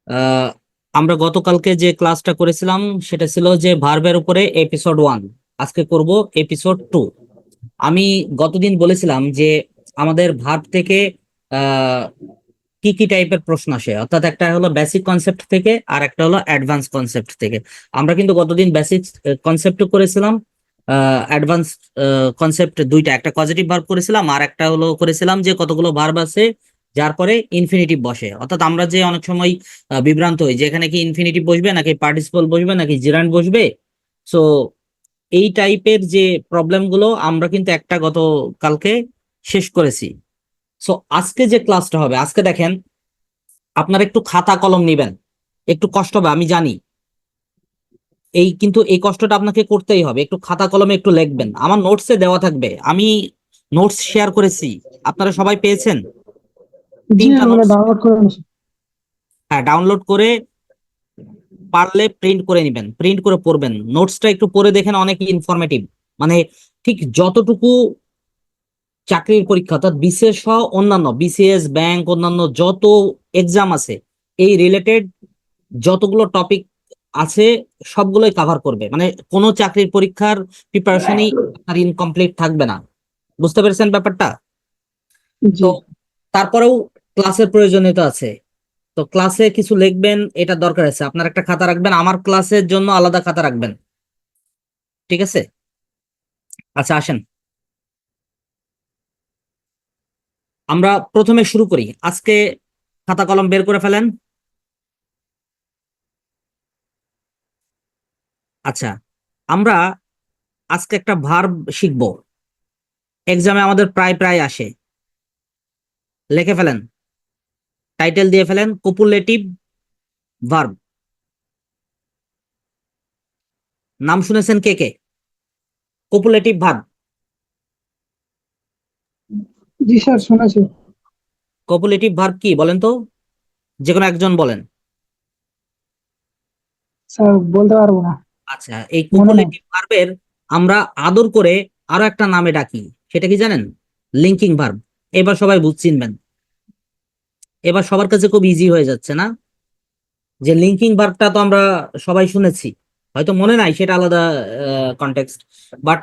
আহ, আমরা গতকালকে যে ক্লাসটা করেছিলাম সেটা ছিল যে ভার্বের উপরে এপিসোড 1। আজকে করব এপিসোড 2। আমি গতদিন বলেছিলাম যে আমাদের ভার্ব থেকে আহ কি কি টাইপের প্রশ্ন আসে, অর্থাৎ একটা হলো বেসিক কনসেপ্ট থেকে আর একটা হলো অ্যাডভান্স কনসেপ্ট থেকে। আমরা কিন্তু গতদিন বেসিক কনসেপ্ট করেছিলাম, অ্যাডভান্স কনসেপ্ট দুইটা, একটা পজিটিভ ভার্ব করেছিলাম আর একটা হলো করেছিলাম যে কতগুলো ভার্ব আছে যার পরে ইনফিনিটিভ বসে। অর্থাৎ আমরা যে অনেক সময় বিভ্রান্ত হই যে এখানে কি ইনফিনিটিভ বসবে নাকি পার্টিসিপল বসবে নাকি জিরান্ড বসবে। সো এই টাইপের যে প্রবলেম গুলো আমরা কিন্তু একটা গত কালকে শেষ করেছি। সো আজকে যে ক্লাসটা হবে, আজকে দেখেন আপনারা একটু খাতা কলম নিবেন। একটু কষ্ট হবে আমি জানি, কিন্তু এই কষ্টটা আপনাকে করতেই হবে। একটু খাতা কলমে একটু লিখবেন, আমার নোটসে দেওয়া থাকবে। আমি নোটস শেয়ার করেছি, আপনারা সবাই পেয়েছেন জি, 3টা আমরা নোটস। ডাউনলোড করে নিছি। হ্যাঁ, ডাউনলোড করে পারলে প্রিন্ট করে নেবেন, প্রিন্ট করে পড়বেন। নোটসটা একটু পড়ে দেখেন, অনেক ইনফরমেটিভ। মানে ঠিক যতটুকু চাকরির পরীক্ষা অর্থাৎ বিসিএস সহ অন্যান্য বিসিএস ব্যাংক অন্যান্য যত এক্সাম আছে এই রিলেটেড যতগুলো টপিক আছে সবগুলোই কাভার করবে। মানে কোনো চাকরির পরীক্ষার প্রিপারেশনই আপনার ইনকমপ্লিট থাকবে না। বুঝতে পেরেছেন ব্যাপারটা? জি। তো তারপরেও ক্লাসের প্রয়োজনীয়তা আছে। তো ক্লাসে কিছু লিখবেন, এটা দরকার আছে। আপনার একটা খাতা রাখবেন, আমার ক্লাসের জন্য আলাদা খাতা রাখবেন। ঠিক আছে? আচ্ছা আসেন আমরা প্রথমে শুরু করি। আজকে খাতা কলম বের করে ফেলেন। আচ্ছা, আমরা আজকে একটা ভার্ব শিখবো, এক্সামে আমাদের প্রায় প্রায় আসে। লিখে ফেলেন, টাইটেল দিয়ে ফেলেন কোপুলেটিভ ভার্ব। নাম শুনেছেন কে কে? Copulative verb. জি স্যার, শুনেছি। কোপুলেটিভ ভার্ব কি বলেন তো? যে কোনো একজন বলেন। স্যার, বলতে পারবো না। আচ্ছা, এই মনে নেই। কোপুলেটিভ ভার্বের আমরা আদর করে আরো একটা নামে ডাকি, সেটা কি জানেন? Linking verb. এবার সবাই চিনবেন, এবার সবার কাছে খুব ইজি হয়ে যাচ্ছে না? যে লিঙ্কিং ভার্বটা তো আমরা সবাই শুনেছি, হয়তো মনে নাই সেটা আলাদা কনটেক্সট, বাট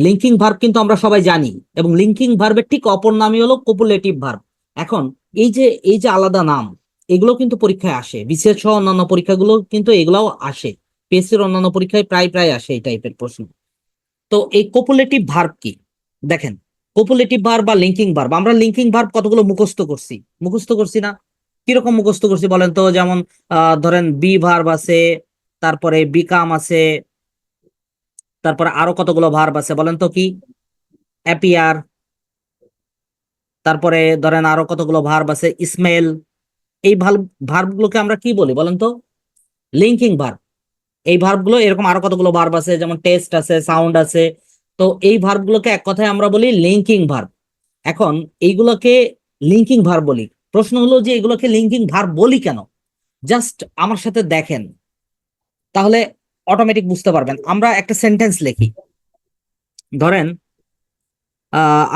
লিঙ্কিং ভার্ব কিন্তু আমরা সবাই জানি। এবং লিঙ্কিং ভার্বের ঠিক অপর নামই হলো কোপুলেটিভ ভার্ব। এখন এই যে আলাদা নাম, এগুলো কিন্তু পরীক্ষায় আসে, বিশেষ সহ অন্যান্য পরীক্ষাগুলো কিন্তু এগুলাও আসে। পিএসসির অন্যান্য পরীক্ষায় প্রায় প্রায় আসে এই টাইপের প্রশ্ন। তো এই কোপুলেটিভ ভার্ব কি দেখেন। কোপুলেটিভ ভার্ব বা লিঙ্কিং ভার্ব, আমরা লিঙ্কিং ভার্ব কতগুলো মুখস্থ করছি না? কিরকম মুখস্থ করছি বলেন তো? যেমন ধরেন বি ভার্ব আছে, তারপরে বিকাম আছে, তারপরে আরো কতগুলো ভার্ব আছে বলেন তো? কি অ্যাপিয়ার, তারপরে ধরেন আরো কতগুলো ভার্ব আছে, স্মেল। এই ভার্ব গুলোকে আমরা কি বলি বলেন তো? Linking verb. এই ভার্ব গুলো এরকম আরো কতগুলো ভার্ব আছে, যেমন টেস্ট আছে, সাউন্ড আছে। তো এই ভার্ব গুলোকে এক কথায় আমরা বলি লিঙ্কিং ভার্ব। এখন এইগুলোকে লিঙ্কিং ভার্ব বলি। প্রশ্ন হলো যে এগুলোকে লিঙ্কিং ভার্ব বলি কেন? জাস্ট আমার সাথে দেখেন, তাহলে অটোমেটিক বুঝতে পারবেন। আমরা একটা সেন্টেন্স লিখি, ধরেন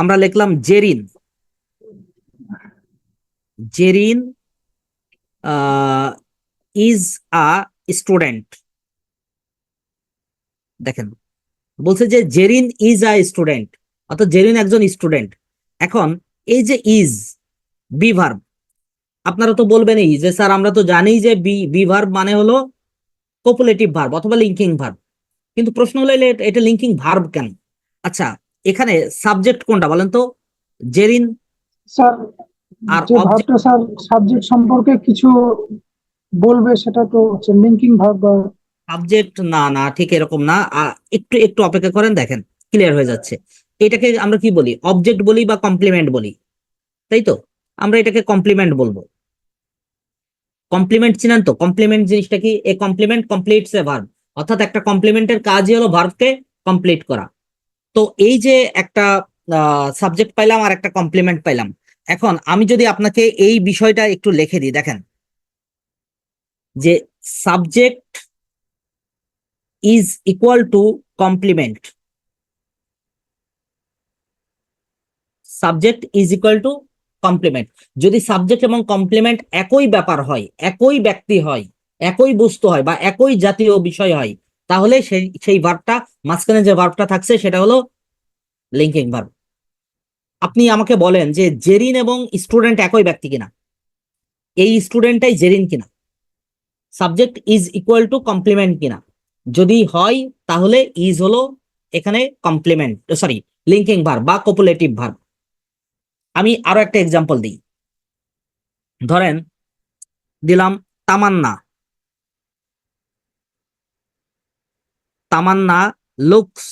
আমরা লিখলাম Zerin. Zerin is a student. দেখেন, বলছে যে জেরিন ইজ আ স্টুডেন্ট, অর্থাৎ জেরিন একজন স্টুডেন্ট। এখন এই যে ইজ, বি ভার্ব, আপনারা তো বলবেনই যে স্যার আমরা তো জানি যে বি বি ভার্ব মানে হলো কোপুলেটিভ ভার্ব অথবা লিঙ্কিং ভার্ব। কিন্তু প্রশ্ন হলো এটা লিঙ্কিং ভার্ব কেন? আচ্ছা, এখানে সাবজেক্ট কোনটা বলেন তো? জেরিন। স্যার, আর যে অবজেক্ট, ভার্বটা স্যার সাবজেক্ট সম্পর্কে কিছু বলবে সেটা তো হচ্ছে লিঙ্কিং ভার্ব। সাবজেক্ট না না, ঠিক এরকম না। একটু একটু অপেক্ষা করেন, দেখেন ক্লিয়ার হয়ে যাচ্ছে। এটাকে আমরা কি বলি? অবজেক্ট বলি বা কমপ্লিমেন্ট বলি, তাই তো? আমরা এটাকে কমপ্লিমেন্ট বলবো। কমপ্লিমেন্ট চিনেন তো? কমপ্লিমেন্ট জিনিসটা কি? A complement completes a verb. অর্থাৎ একটা কমপ্লিমেন্টের কাজই হলো ভার্বকে কমপ্লিট করা। তো এই যে একটা সাবজেক্ট পাইলাম আর একটা কমপ্লিমেন্ট পাইলাম। এখন আমি যদি আপনাকে এই বিষয়টা একটু লিখে দিই, দেখেন যে subject is equal to complement. Subject is equal to complement. যদি সাবজেক্ট এবং কমপ্লিমেন্ট একই ব্যাপার হয়, একই ব্যক্তি হয়, একই বস্তু হয়, বা একই জাতীয় বিষয় হয়, তাহলে সেই সেই ভার্বটা, মাঝখানে যে ভার্বটা থাকছে সেটা হলো লিঙ্কিং ভার্ব। আপনি আমাকে বলেন যে জেরিন এবং স্টুডেন্ট একই ব্যক্তি কিনা, এই স্টুডেন্টটাই জেরিন কিনা, subject is equal to complement কিনা। যদি হয় তাহলে ইজ হলো এখানে কমপ্লিমেন্ট, সরি, লিঙ্কিং ভার্ব বা কোপুলেটিভ ভার্ব। আমি আরো একটা এক্সাম্পল দিই। ধরেন দিলাম Tamanna. Tamanna looks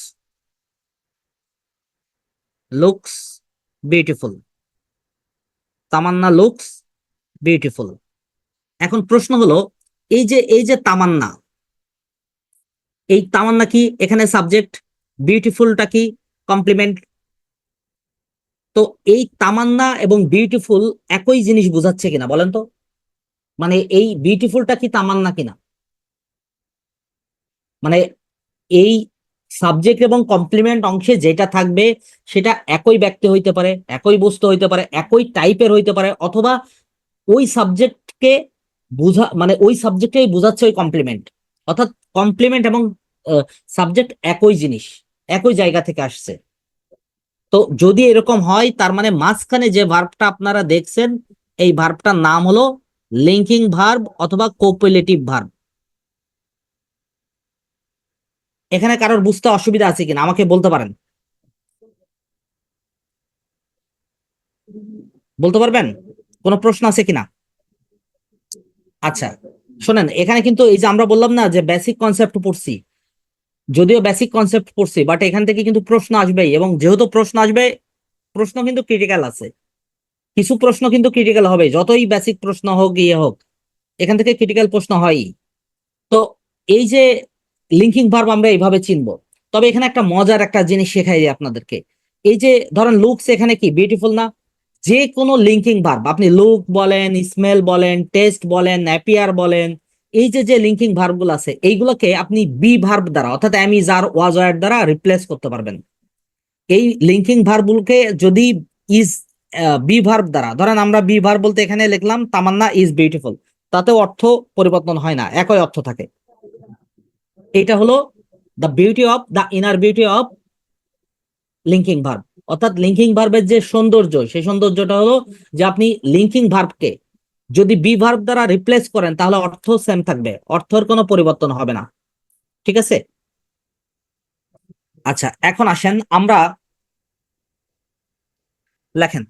looks beautiful. Tamanna looks beautiful. এখন প্রশ্ন হলো, এই যে তামান্না, এই তামান্না কি এখানে সাবজেক্ট, বিউটিফুলটা কি কমপ্লিমেন্ট। তো এই তামান্না এবং বিউটিফুল একই জিনিস বোঝাচ্ছে কিনা বলেন তো? মানে এই বিউটিফুলটা কি তামান্না কিনা? মানে এই সাবজেক্ট এবং কমপ্লিমেন্ট অংশে যেটা থাকবে সেটা একই ব্যক্তি হইতে পারে, একই বস্তু হইতে পারে, একই টাইপের হইতে পারে, অথবা ওই সাবজেক্টকে মানে ওই সাবজেক্টকেই বোঝাচ্ছে ওই কমপ্লিমেন্ট। অর্থাৎ কমপ্লিমেন্ট এবং সাবজেক্ট একই জিনিস, একই জায়গা থেকে আসছে। তো যদি এরকম হয় তার মানে মাঝখানে যে ভার্বটা আপনারা দেখছেন এই ভার্বটার নাম হলো লিঙ্কিং ভার্ব অথবা কোপুলেটিভ ভার্ব। এখানে কারোর বুঝতে অসুবিধা আছে কিনা আমাকে বলতে পারেন, বলতে পারবেন? কোনো প্রশ্ন আছে কিনা? আচ্ছা, শোনেন, এখানে কিন্তু এই যে আমরা বললাম না যে বেসিক কনসেপ্ট পড়ছি, যদিও বেসিক কনসেপ্ট পড়ছি, বাট এখান থেকে কিন্তু প্রশ্ন আসবেই, এবং যেহেতু প্রশ্ন আসবে, প্রশ্ন কিন্তু ক্রিটিক্যাল আছে, কিছু প্রশ্ন কিন্তু ক্রিটিক্যাল হবে, যতই বেসিক প্রশ্ন হোক ইয়ে হোক, এখান থেকে ক্রিটিক্যাল প্রশ্ন হয়ই। তো এই যে লিঙ্কিং ভার্ব আমরা এইভাবে চিনবো। তবে এখানে একটা মজার একটা জিনিস শেখাই দিই আপনাদেরকে। এই যে ধরেন লুকস, এখানে কি বিউটিফুল না? যে কোনো লিঙ্কিং ভার্ব, আপনি লুক বলেন, স্মেল বলেন, টেস্ট বলেন, অ্যাপিয়ার বলেন, এই যে যে লিঙ্কিং ভার্ব গুলো আছে এইগুলোকে আপনি বি ভার্ব দ্বারা, অর্থাৎ am is are was were দ্বারা রিপ্লেস করতে পারবেন। এই লিঙ্কিং ভার্ব গুলোকে যদি ইজ বি ভার্ব দ্বারা, ধরেন আমরা বি ভার্ব বলতে এখানে লিখলাম তামান্না ইজ বিউটিফুল, তাতে অর্থ পরিবর্তন হয় না, একই অর্থ থাকে। এটা হলো the beauty of, the inner beauty of linking verb. অর্থাৎ লিঙ্কিং ভার্বের যে সৌন্দর্য, সেই সৌন্দর্যটা হলো যে আপনি লিঙ্কিং ভার্বকে যদি বি ভার্ব দ্বারা রিপ্লেস করেন তাহলে অর্থ সেম থাকবে, অর্থের কোনো পরিবর্তন হবে না। ঠিক আছে? আচ্ছা, এখন আসেন আমরা লেখেন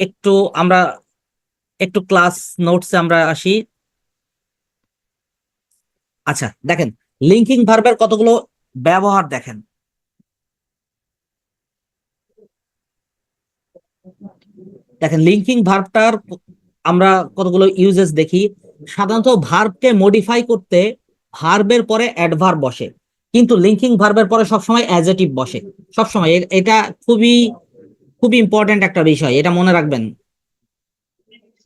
একটু, আমরা একটু ক্লাস নোটসে আমরা আসি। আচ্ছা দেখেন, লিঙ্কিং ভার্বের কতগুলো ব্যবহার দেখেন। দেখেন লিঙ্কিং ভার্বটার আমরা কতগুলো ইউজেস দেখি। সাধারণত ভার্বকে মডিফাই করতে ভার্বের পরে অ্যাডভার্ব বসে, কিন্তু লিঙ্কিং ভার্বের পরে সবসময় অ্যাডজেটিভ বসে, সবসময়। এটা খুবই খুবই ইম্পর্টেন্ট একটা বিষয়, এটা মনে রাখবেন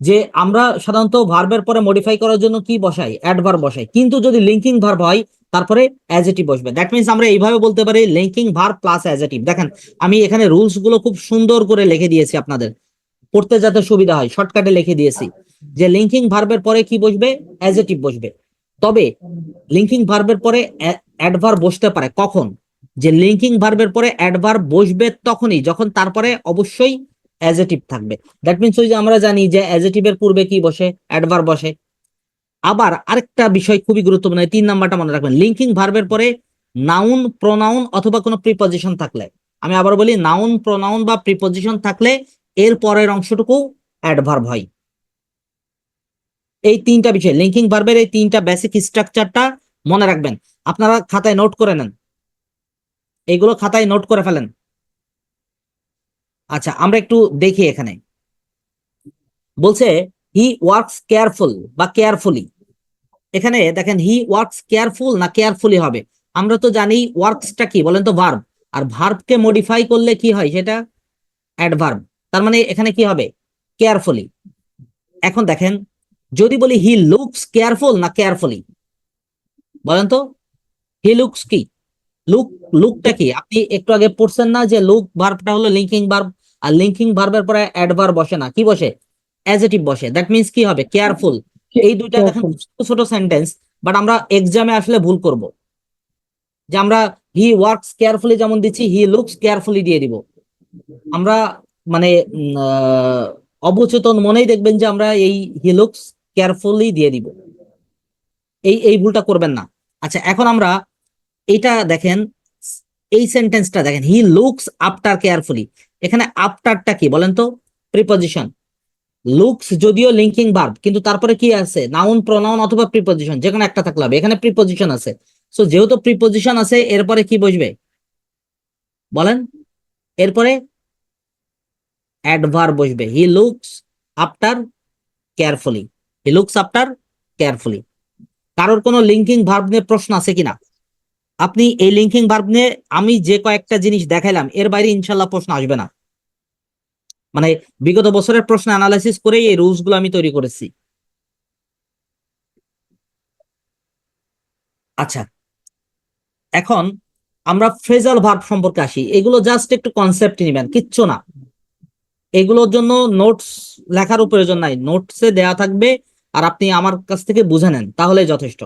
যে আমরা সাধারণত ভার্বের পরে মডিফাই করার জন্য কি বসাই, অ্যাডভার্ব বসাই, কিন্তু যদি লিঙ্কিং ভার্ব হয় তারপরে অ্যাডজেটিভ বসবে। দ্যাট মিন্স আমরা এইভাবে বলতে পারি লিঙ্কিং ভার্ব প্লাস অ্যাডজেটিভ। দেখেন আমি এখানে রুলস গুলো খুব সুন্দর করে লিখে দিয়েছি আপনাদের, পড়তে যাতে সুবিধা হয়, শর্টকাটে লিখে দিয়েছি যে লিঙ্কিং ভার্বের পরে কি বসবে, অ্যাডজেটিভ বসবে। তবে লিঙ্কিং ভার্বের পরে অ্যাডভার্ব বসতে পারে কখন, যে লিঙ্কিং ভার্বের পরে অ্যাডভার্ব বসবে তখনই যখন তারপরে অবশ্যই অ্যাডজেটিভ থাকবে। দ্যাট মিন্স ওই যে আমরা জানি যে অ্যাডজেটিভের পূর্বে কি বসে, অ্যাডভার্ব বসে। আবার আরেকটা বিষয় খুবই গুরুত্বপূর্ণ, 3 নাম্বারটা মনে রাখবেন, লিঙ্কিং ভার্বের পরে নাউন, প্রোনাউন অথবা কোনো প্রিপজিশন থাকলে, আমি আবার বলি নাউন, প্রোনাউন বা প্রিপজিশন থাকলে এর পরের অংশটুকু অ্যাডভার্ব হয়। এই 3টা বিষয়, লিঙ্কিং ভার্বের এই 3টা বেসিক স্ট্রাকচারটা মনে রাখবেন। আপনারা খাতায় নোট করে নেন, এইগুলো খাতায় নোট করে ফেলেন। আচ্ছা আমরা একটু দেখি, এখানে বলছে হি ওয়ার্কস কেয়ারফুল বা কেয়ারফুলি। এখানে দেখেন হি ওয়ার্কস কেয়ারফুল না কেয়ারফুলি হবে। আমরা তো জানি ওয়ার্কসটা কি বলেন তো, ভার্ব, আর ভার্বকে মডিফাই করলে কি হয় সেটা অ্যাডভার্ব। তার মানে এখানে কি হবে, কেয়ারফুলি। এখন দেখেন যদি বলি হি লুকস কেয়ারফুল না কেয়ারফুলি, বলেন তো? হি লুকস কি, লুক, লুকটা কি? আপনি একটু আগে পড়ছেন না যে লুক ভার্বটা হলো লিঙ্কিং ভার্ব, আর লিঙ্কিং ভার্বের পরে অ্যাডভার্ব বসে না, কি বসে? অ্যাডজেটিভ বসে। দ্যাট মিন্স কি হবে? কেয়ারফুল। এই দুইটা দেখেন careful। ছোট ছোট সেন্টেন্স, বাট আমরা এক্সামে আসলে ভুল করব, যে আমরা হি ওয়ার্কস কেয়ারফুলি যেমন দিচ্ছি হি লুকস কেয়ারফুলি দিয়ে দিব। আমরা মানে অবচেতন মনেই দেখবেন যে আমরা এই হি লুকস কেয়ারফুলি দিয়ে দিব। এই ভুলটা করবেন না। আচ্ছা, এখন আমরা এইটা দেখেন, এই সেন্টেন্সটা দেখেন, হি লুকস আফটার কেয়ারফুলি। এখানে আফটারটা কি বলেন তো? প্রিপজিশন। লুকস যদিও লিঙ্কিং ভার্ব, কিন্তু তারপরে কি আছে? নাউন, প্রোনাউন অথবা প্রিপজিশন, যে কোনো একটা থাকলে হবে। এখানে প্রিপজিশন আছে, সো যেহেতু প্রিপজিশন আছে এরপরে কি বসবে বলেন? এরপরে অ্যাডভার্ব বসবে। He looks after carefully, he looks after carefully. কারোর কোনো লিঙ্কিং ভার্ব নিয়ে প্রশ্ন আছে কিনা? আপনি এই লিঙ্কিং ভার্ব নিয়ে আমি যে কয়েকটা জিনিস দেখাইলাম এর বাইরে ইনশাল্লাহ প্রশ্ন আসবে না। মানে বিগত বছরের প্রশ্ন অ্যানালাইসিস করে এই রুলস গুলো আমি তৈরি করেছি। আচ্ছা, এখন আমরা ফ্রেজাল ভার্ব সম্পর্কে আসি। এগুলো জাস্ট একটু কনসেপ্ট নিবেন, কিচ্ছু না। এগুলোর জন্য নোটস লেখারও প্রয়োজন নাই, নোটসে দেয়া থাকবে, আর আপনি আমার কাছ থেকে বুঝে নেন তাহলে যথেষ্ট।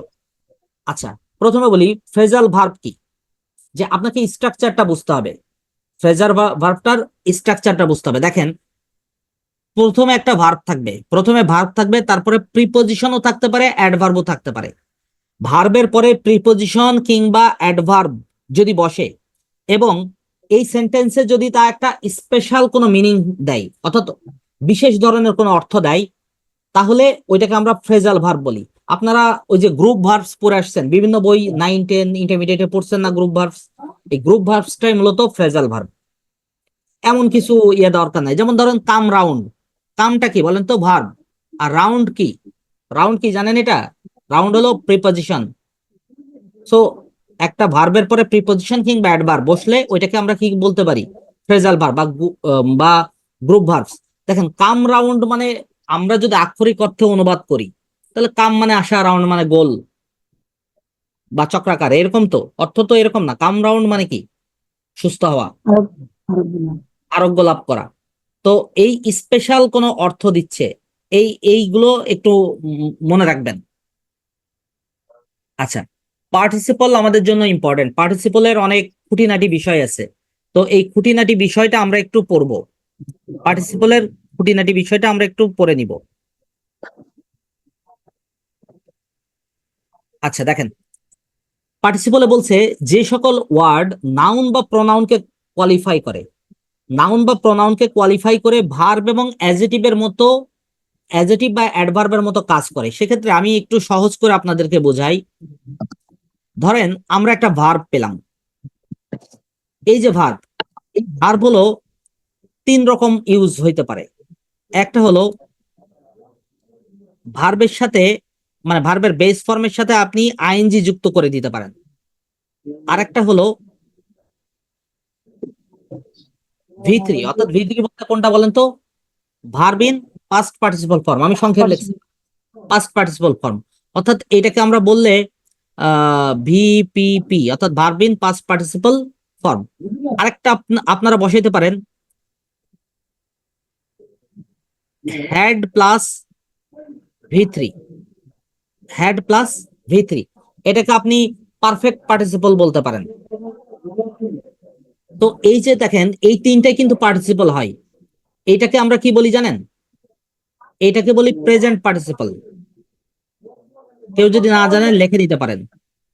আচ্ছা, প্রথমে বলি ফ্রেজাল ভার্ব কি। যে আপনাকে স্ট্রাকচারটা বুঝতে হবে, ফ্রেজাল ভার্বটার স্ট্রাকচারটা বুঝতে হবে। দেখেন, প্রথমে একটা ভার্ব থাকবে, প্রথমে ভার্ব থাকবে, তারপরে প্রিপজিশনও থাকতে পারে, অ্যাডভার্বও থাকতে পারে। ভার্বের পরে প্রিপজিশন কিংবা অ্যাডভার্ব যদি বসে এবং এই সেন্টেন্সে যদি তা একটা স্পেশাল কোনো মিনিং দেয়, অর্থাৎ বিশেষ ধরনের কোনো অর্থ দেয়, তাহলে ওইটাকে আমরা ফ্রেজাল ভার্ব বলি। আপনারা ওই যে গ্রুপ ভার্বস পড়ে আসছেন বিভিন্ন বই, 9, 10 ইন্টারমিডিয়েটে পড়ছেন না গ্রুপ ভার্বস? এই গ্রুপ ভার্বসটাই মূলত ফ্রেজাল ভার্ব। এমন কিছু দরকার নাই। যেমন ধরেন কাম রাউন্ড, কামটা কি বলেন তো? ভার্ব। আর রাউন্ড কি? রাউন্ড কি জানেন? এটা রাউন্ড হলো প্রিপজিশন। সো একটা ভার্বের পরে প্রিপজিশন কিংবা অ্যাডভার্ব বসলে ওইটাকে আমরা কি বলতে পারি? ফ্রেজাল ভার্ব বা গ্রুপ ভার্বস। দেখেন, কাম রাউন্ড মানে আমরা যদি আক্ষরিক অর্থে অনুবাদ করি তাহলে কাম মানে আসা, রাউন্ড মানে গোল বা চক্রাকার, এরকম তো অর্থ। তো এরকম না। কাম রাউন্ড মানে কি? সুস্থ হওয়া, আরেকদিন। আরোগ্য লাভ করা। তো এই স্পেশাল কোনো অর্থ দিচ্ছে, এইগুলো একটু মনে রাখবেন। আচ্ছা, পার্টিসিপল আমাদের জন্য ইম্পর্টেন্ট। পার্টিসিপলের অনেক খুঁটিনাটি বিষয় আছে, তো এই খুঁটিনাটি বিষয়টা আমরা একটু পড়বো। পার্টিসিপলের খুঁটিনাটি বিষয়টা আমরা একটু পড়ে নিব। আচ্ছা দেখেন, পার্টিসিপলে বলছে যে সকল ওয়ার্ড নাউন বা প্রোনাউনকে কোয়ালিফাই করে, নাউন বা প্রোনাউনকে কোয়ালিফাই করে ভার্ব এবং অ্যাডজেটিভের মতো, অ্যাডজেটিভ বা অ্যাডভার্বের মতো কাজ করে। সেক্ষেত্রে আমি একটু সহজ করে আপনাদেরকে বোঝাই। ধরেন আমরা একটা ভার্ব পেলাম, এই যে ভার্ব, এই ভার্ব হলো 3 রকম ইউজ হইতে পারে। একটা হলো ভার্বের সাথে, মানে ভার্বের বেস ফর্মের সাথে আপনি আইএনজি যুক্ত করে দিতে পারেন। আরেকটা হলো ভি3, অর্থাৎ ভি3 বলতে কোনটা বলেন তো? Verb in past participle form. আমি সংক্ষেপ লিখছি পাস্ট পার্টিসিপল ফর্ম, অর্থাৎ এটাকে আমরা বললে ভিপিপি, অর্থাৎ verb in past participle form. আরেকটা আপনারা বসাইতে পারেন হ্যাড প্লাস ভি3, হ্যাড প্লাস ভি3, এটাকে আপনি পারফেক্ট পার্টিসিপল বলতে পারেন। তো এই যে দেখেন, এই তিনটাই কিন্তু পার্টিসিপল হয়। এইটাকে আমরা কি বলি জানেন? এটাকে বলি প্রেজেন্ট পার্টিসিপল। কেউ যদি না জানেন লিখে নিতে পারেন,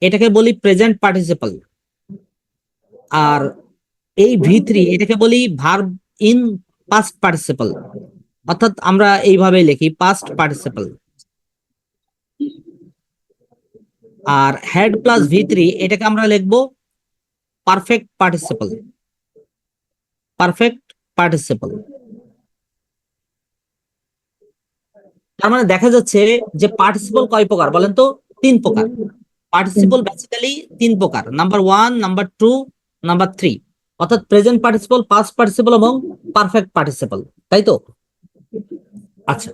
এটাকে বলি প্রেজেন্ট পার্টিসিপল। আর এই ভি3 এটাকে বলি ভার্ব ইন পাস্ট পার্টিসিপল, অর্থাৎ আমরা এইভাবে লিখি পাস্ট পার্টিসিপল। আর হ্যাড প্লাস ভি3 এটাকে আমরা লিখবো পারফেক্ট পার্টিসিপল, পারফেক্ট পার্টিসিপল। তার মানে দেখা যাচ্ছে যে পার্টিসিপল কয় প্রকার বলেন তো? 3 প্রকার। পার্টিসিপল বেসিক্যালি 3 প্রকার, নাম্বার 1, নাম্বার 2, নাম্বার 3, অর্থাৎ প্রেজেন্ট পার্টিসিপল, পাস্ট পার্টিসিপল এবং পারফেক্ট পার্টিসিপল, তাই তো? আচ্ছা,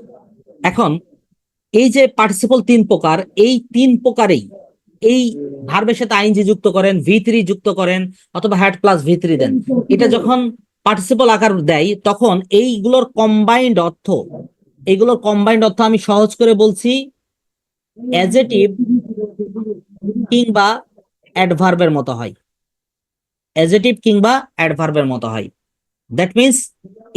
এখন এই যে পার্টিসিপল 3 প্রকার, এই 3 প্রকারেই এই ভার্বের সাথে আইএনজি যুক্ত করেন, ভি3 যুক্ত করেন, অথবা হ্যাড প্লাস ভি3 দেন। এটা যখন পার্টিসিপল আকার দেয় তখন এইগুলোর কম্বাইন্ড অর্থ আমি সহজ করে বলছি অ্যাডজেটিভ কিংবা অ্যাডভার্বের মতো হয়। অ্যাডজেটিভ কিংবা অ্যাডভার্বের মতো হয়। দ্যাট মিন্স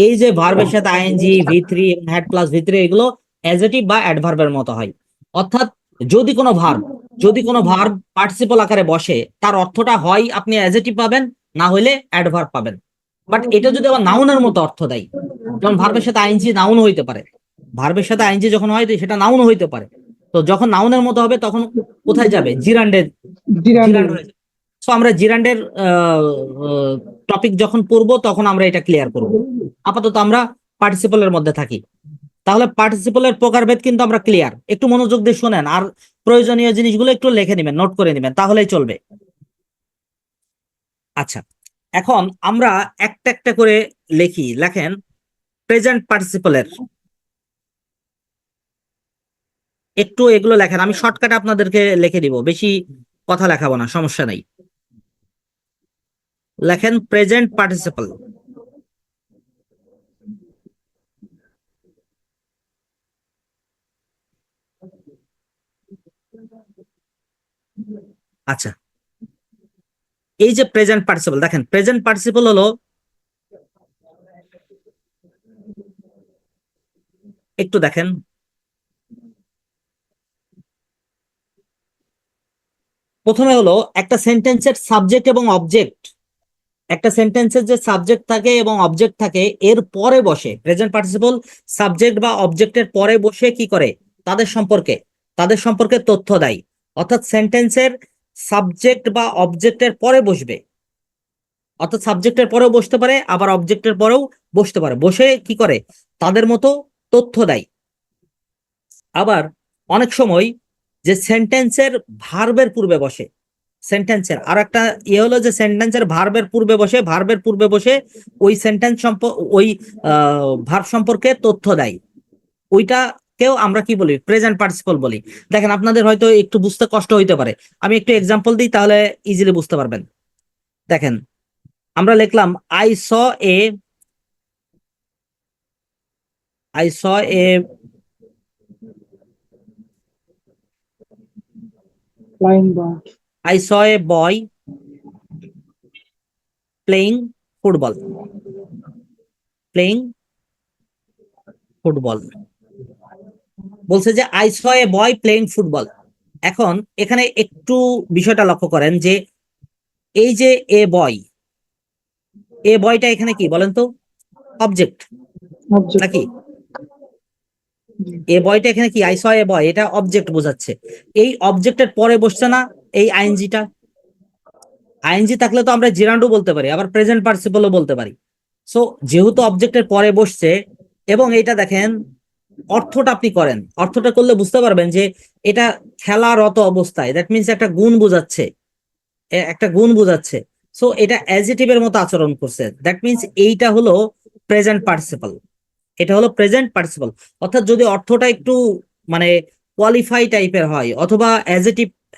এই যে ভার্বের সাথে আইএনজি ভি3 এবং হ্যাড প্লাস ভি3 এগুলো অ্যাডজেটিভ বা অ্যাডভার্বের মতো হয়। অর্থাৎ যদি কোনো ভার্ব পার্টিসিপল আকারে বসে তার অর্থটা হয় আপনি অ্যাডজেটিভ পাবেন, না হলে অ্যাডভার্ব পাবেন। বাট এটা যদি আবার নাউনের মতো অর্থ দেয়, যেমন ভার্বের সাথে আইএনজি নাউন হইতে পারে, ভার্বের সাথে আইএনজি যখন হয় সেটা নাউন হইতে পারে। তো যখন নাউনের মতো হবে তখন কোথায় যাবে? জিরান্ডে জিরান্ডি। জিরান্ড হয়ে যাবে। সো আমরা জিরান্ডের টপিক যখন পড়বো তখন আমরা এটা ক্লিয়ার করব। আপাতত আমরা পার্টিসিপলের মধ্যে থাকি। তাহলে পার্টিসিপলের প্রকারভেদ কিন্তু আমরা ক্লিয়ার। একটু মনোযোগ দিয়ে শোনেন আর প্রয়োজনীয় জিনিসগুলো একটু লিখে নেবেন, নোট করে নেবেন, তাহলেই চলবে। আচ্ছা, এখন আমরা একটা একটা করে লেখেন প্রেজেন্ট পার্টিসিপলের। একটু এগুলো লেখেন, আমি শর্টকাটে আপনাদেরকে লিখে দিব, বেশি কথা লেখাবো না, সমস্যা নাই। লেখেন প্রেজেন্ট পার্টিসিপল। আচ্ছা, এই যে প্রেজেন্ট পার্টিসিপল, দেখেন প্রেজেন্ট পার্টিসিপল হলো, একটু দেখেন, প্রথমে হলো একটা সেন্টেন্সের সাবজেক্ট এবং অবজেক্ট। একটা সেন্টেন্সের যে সাবজেক্ট থাকে এবং অবজেক্ট থাকে এর পরে বসে প্রেজেন্ট পার্টিসিপল সাবজেক্ট বা অবজেক্টের পরে বসে কি করে? তাদের সম্পর্কে তথ্য দেয়। অর্থাৎ সেন্টেন্সের সাবজেক্ট বা অবজেক্টের পরে বসবে, অর্থাৎ সাবজেক্টের পরেও বসতে পারে আবার অবজেক্টের পরেও বসতে পারে, বসে কি করে? তাদের মতো তথ্য দেয়। আবার অনেক সময় যে সেন্টেন্সের ভার্বের পূর্বে বসে, সেন্টেন্সের আর একটা হলো যে সেন্টেন্সের ভার্বের পূর্বে বসে ওই সেন্টেন্স ওই ভার্ব সম্পর্কে তথ্য দেয়, ওইটাকেও আমরা কি বলি? প্রেজেন্ট পার্টিসিপল বলি। দেখেন আপনাদের হয়তো একটু বুঝতে কষ্ট হইতে পারে, আমি একটু এক্সাম্পল দিই তাহলে ইজিলি বুঝতে পারবেন। দেখেন আমরা লিখলাম A I saw A flying bird. I saw A boy playing football. Playing football বলছে যে I saw A boy playing football. এখন এখানে একটু বিষয়টা লক্ষ্য করেন যে এই যে বয়টা এখানে কি বলেন তো? Object object. নাকি? বয়টা এখানে কি? আই স এ বয়, এটা অবজেক্ট বোঝাচ্ছে। এই অবজেক্টের পরে বসছে না এই আইএনজিটা? আইএনজি থাকলে তো আমরা জিরান্ডু বলতে পারি, আবার প্রেজেন্ট পার্টিসিপলও বলতে পারি। সো যেহেতু অবজেক্টের পরে বসছে এবং এটা দেখেন অর্থটা আপনি করেন, অর্থটা করলে বুঝতে পারবেন যে এটা খেলারত অবস্থায়, দ্যাট মিনস একটা গুণ বোঝাচ্ছে। সো এটা অ্যাডজেটিভের মতো আচরণ করছে, দ্যাট মিনস এইটা হলো প্রেজেন্ট পার্টিসিপল। এটা হলো প্রেজেন্ট পার্টিসিপল। অর্থাৎ যদি অর্থটা একটু মানে কোয়ালিফাই টাইপের হয় অথবা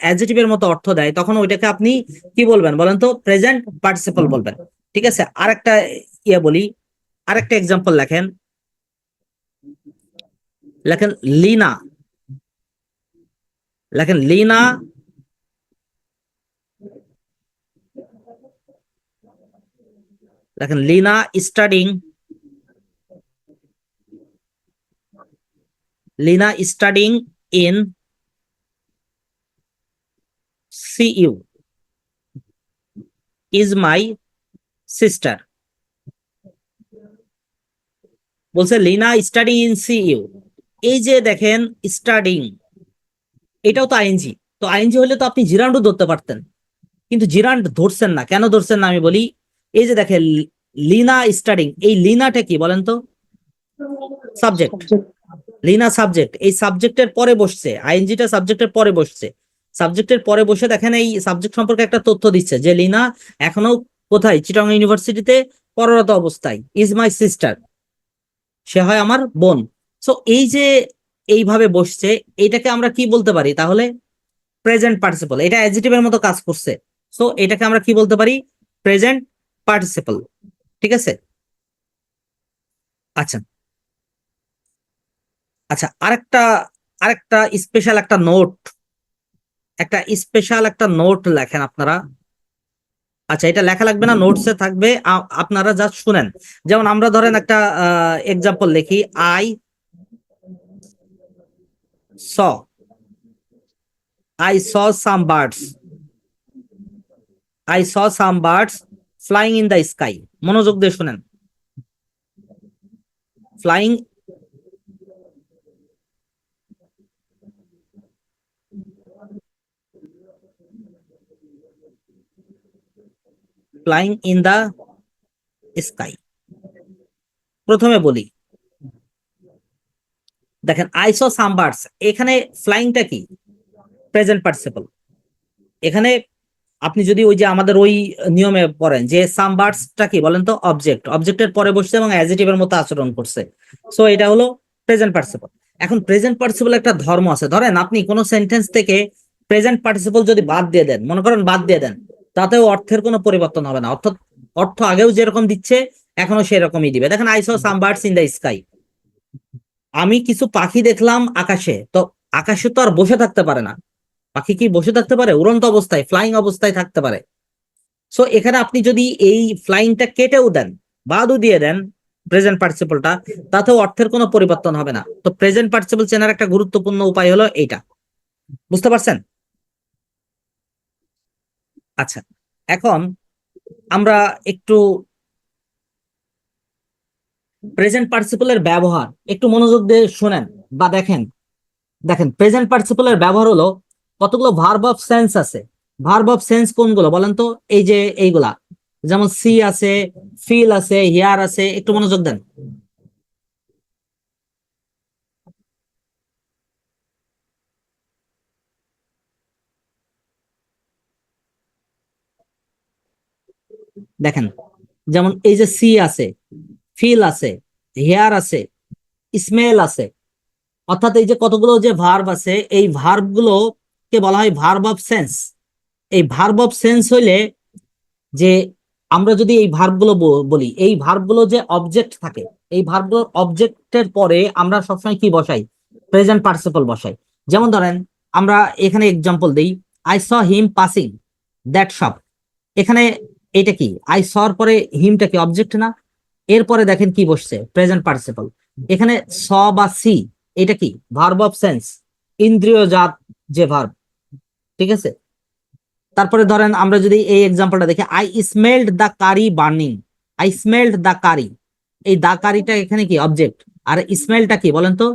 অ্যাডজেটিভের মতো অর্থ দেয় তখন ওইটাকে আপনি কি বলবেন বলেন তো? প্রেজেন্ট পার্টিসিপল বলবেন। ঠিক আছে, আরেকটা বলি, আরেকটা এক্সাম্পল লেখেন। লেখেন লিনা। লেখেন লিনা লেখেন Lina studying in CU is my sister. বলছে লিনা স্টাডিং ইন CU। এই যে দেখেন স্টাডিং, এটাও তো আইএনজি। তো আইএনজি হলে তো আপনি জিরান্ডও ধরতে পারতেন, কিন্তু জিরান্ড ধরছেন না। কেন ধরছেন না আমি বলি। এই যে দেখেন লিনা স্টাডিং, এই লিনাটা কি বলেন তো? সাবজেক্ট। সাবজেক্ট। লিনা সাবজেক্ট, এই সাবজেক্টের পরে বসছে, আইএনজিটা সাবজেক্টের পরে বসছে। সাবজেক্টের পরে বসে দেখেন এই সাবজেক্ট সম্পর্কে একটা তথ্য দিচ্ছে যে লিনা এখনো কোথায়? চিটাগং ইউনিভার্সিটিতে কর্মরত অবস্থায়। ইজ মাই সিস্টার, সে হয় আমার বোন। সো এই যে এইভাবে বসছে, এটাকে আমরা কি বলতে পারি তাহলে? Present participle. এটা অ্যাডজেটিভের মতো কাজ করছে, সো এটাকে আমরা কি বলতে পারি? Present participle. ঠিক আছে, আচ্ছা আচ্ছা, আরেকটা আরেকটা স্পেশাল একটা নোট লেখেন আপনারা। আচ্ছা, এটা লেখা লাগবে না, নোটসে থাকবে, আপনারা জাস্ট শুনেন। যেমন আমরা ধরেন একটা এক্সাম্পল লিখি, I saw I saw some birds, I saw some birds flying in the sky. মনোযোগ দিয়ে শুনেন। Flying flying in the sky. প্রথমে বলি, দেখেন আই স সাম বার্ডস, এখানে ফ্লাইংটা কি? Present participle. এখানে আপনি যদি ওই যে আমাদের ওই নিয়মে পড়েন যে সাম বার্ডসটা কি বলেন তো, অবজেক্টের পরে বসছে এবং অ্যাডজেক্টিভের মতো আচরণ করছে, সো এটা হলো প্রেজেন্ট পার্টিসিপল। এখন প্রেজেন্ট পার্টিসিপল একটা ধর্ম আছে। ধরেন আপনি কোনো সেন্টেন্স থেকে প্রেজেন্ট পার্টিসিপল যদি বাদ দিয়ে দেন, মনে করেন বাদ দিয়ে দেন, তাতেও অর্থের কোনো পরিবর্তন হবে না। অর্থাৎ অর্থ আগেও যেরকম দিচ্ছে এখনো সেরকমই দিবে। দেখেন I saw some birds in the sky, আমি কিছু পাখি দেখলাম আকাশে। তো আকাশে তো আর বসে থাকতে পারে না, পাখি কি বসে থাকতে পারে? উড়ন্ত অবস্থায়, ফ্লাইং অবস্থায় থাকতে পারে। সো এখানে আপনি যদি এই ফ্লাইংটা কেটেও দেন, বাদও দিয়ে দেন প্রেজেন্ট পার্টিসিপলটা, তাতেও অর্থের কোনো পরিবর্তন হবে না। তো প্রেজেন্ট পার্টিসিপল চেনার একটা গুরুত্বপূর্ণ উপায় হলো এইটা। বুঝতে পারছেন? আচ্ছা, এখন আমরা একটু প্রেজেন্ট পার্টিসিপলের ব্যবহার একটু মনোযোগ দিয়ে শুনেন বা দেখেন। দেখেন প্রেজেন্ট পার্টিসিপলের ব্যবহার হলো, কতগুলো ভার্ব অফ সেন্স আছে। ভার্ব অফ সেন্স কোনগুলো বলেন তো? এই যে এইগুলা, যেমন সি আছে, ফিল আছে, হিয়ার আছে। একটু মনোযোগ দেন। দেখেন, যেমন এই যে সি আছে, ফিল আছে, হেয়ার আছে, স্মেল আছে। অর্থাৎ এই যে কতগুলো যে ভার্ব আছে, এই ভার্ব গুলো কে বলা হয় ভার্ব অফ সেন্স। এই ভার্ব অফ সেন্স হইলে যে আমরা যদি এই ভার্ব গুলো বলি, এই ভার্ব গুলো যে অবজেক্ট থাকে, এই ভার্ব গুলোর অবজেক্টের পরে আমরা সবসময় কি বসাই? প্রেজেন্ট পার্টিসিপল বসাই। যেমন ধরেন আমরা এখানে এক্সাম্পল দেই, I saw him passing that shop. এখানে এটা কি? আই সর পরে হিমটা কি অবজেক্ট না? এরপরে দেখেন কি বসছে? Present participle. এখানে স বা সি, এটা কি? ভার্ব অফ সেন্স, ইন্দ্রিয়জাত যে ভার্ব। ঠিক আছে? তারপরে ধরেন আমরা যদি এই এক্সাম্পলটা দেখি, I smelled the curry burning. I smelled the curry, এই দা কারিটা এখানে কি? অবজেক্ট। আর স্মেলটা কি বলেন তো?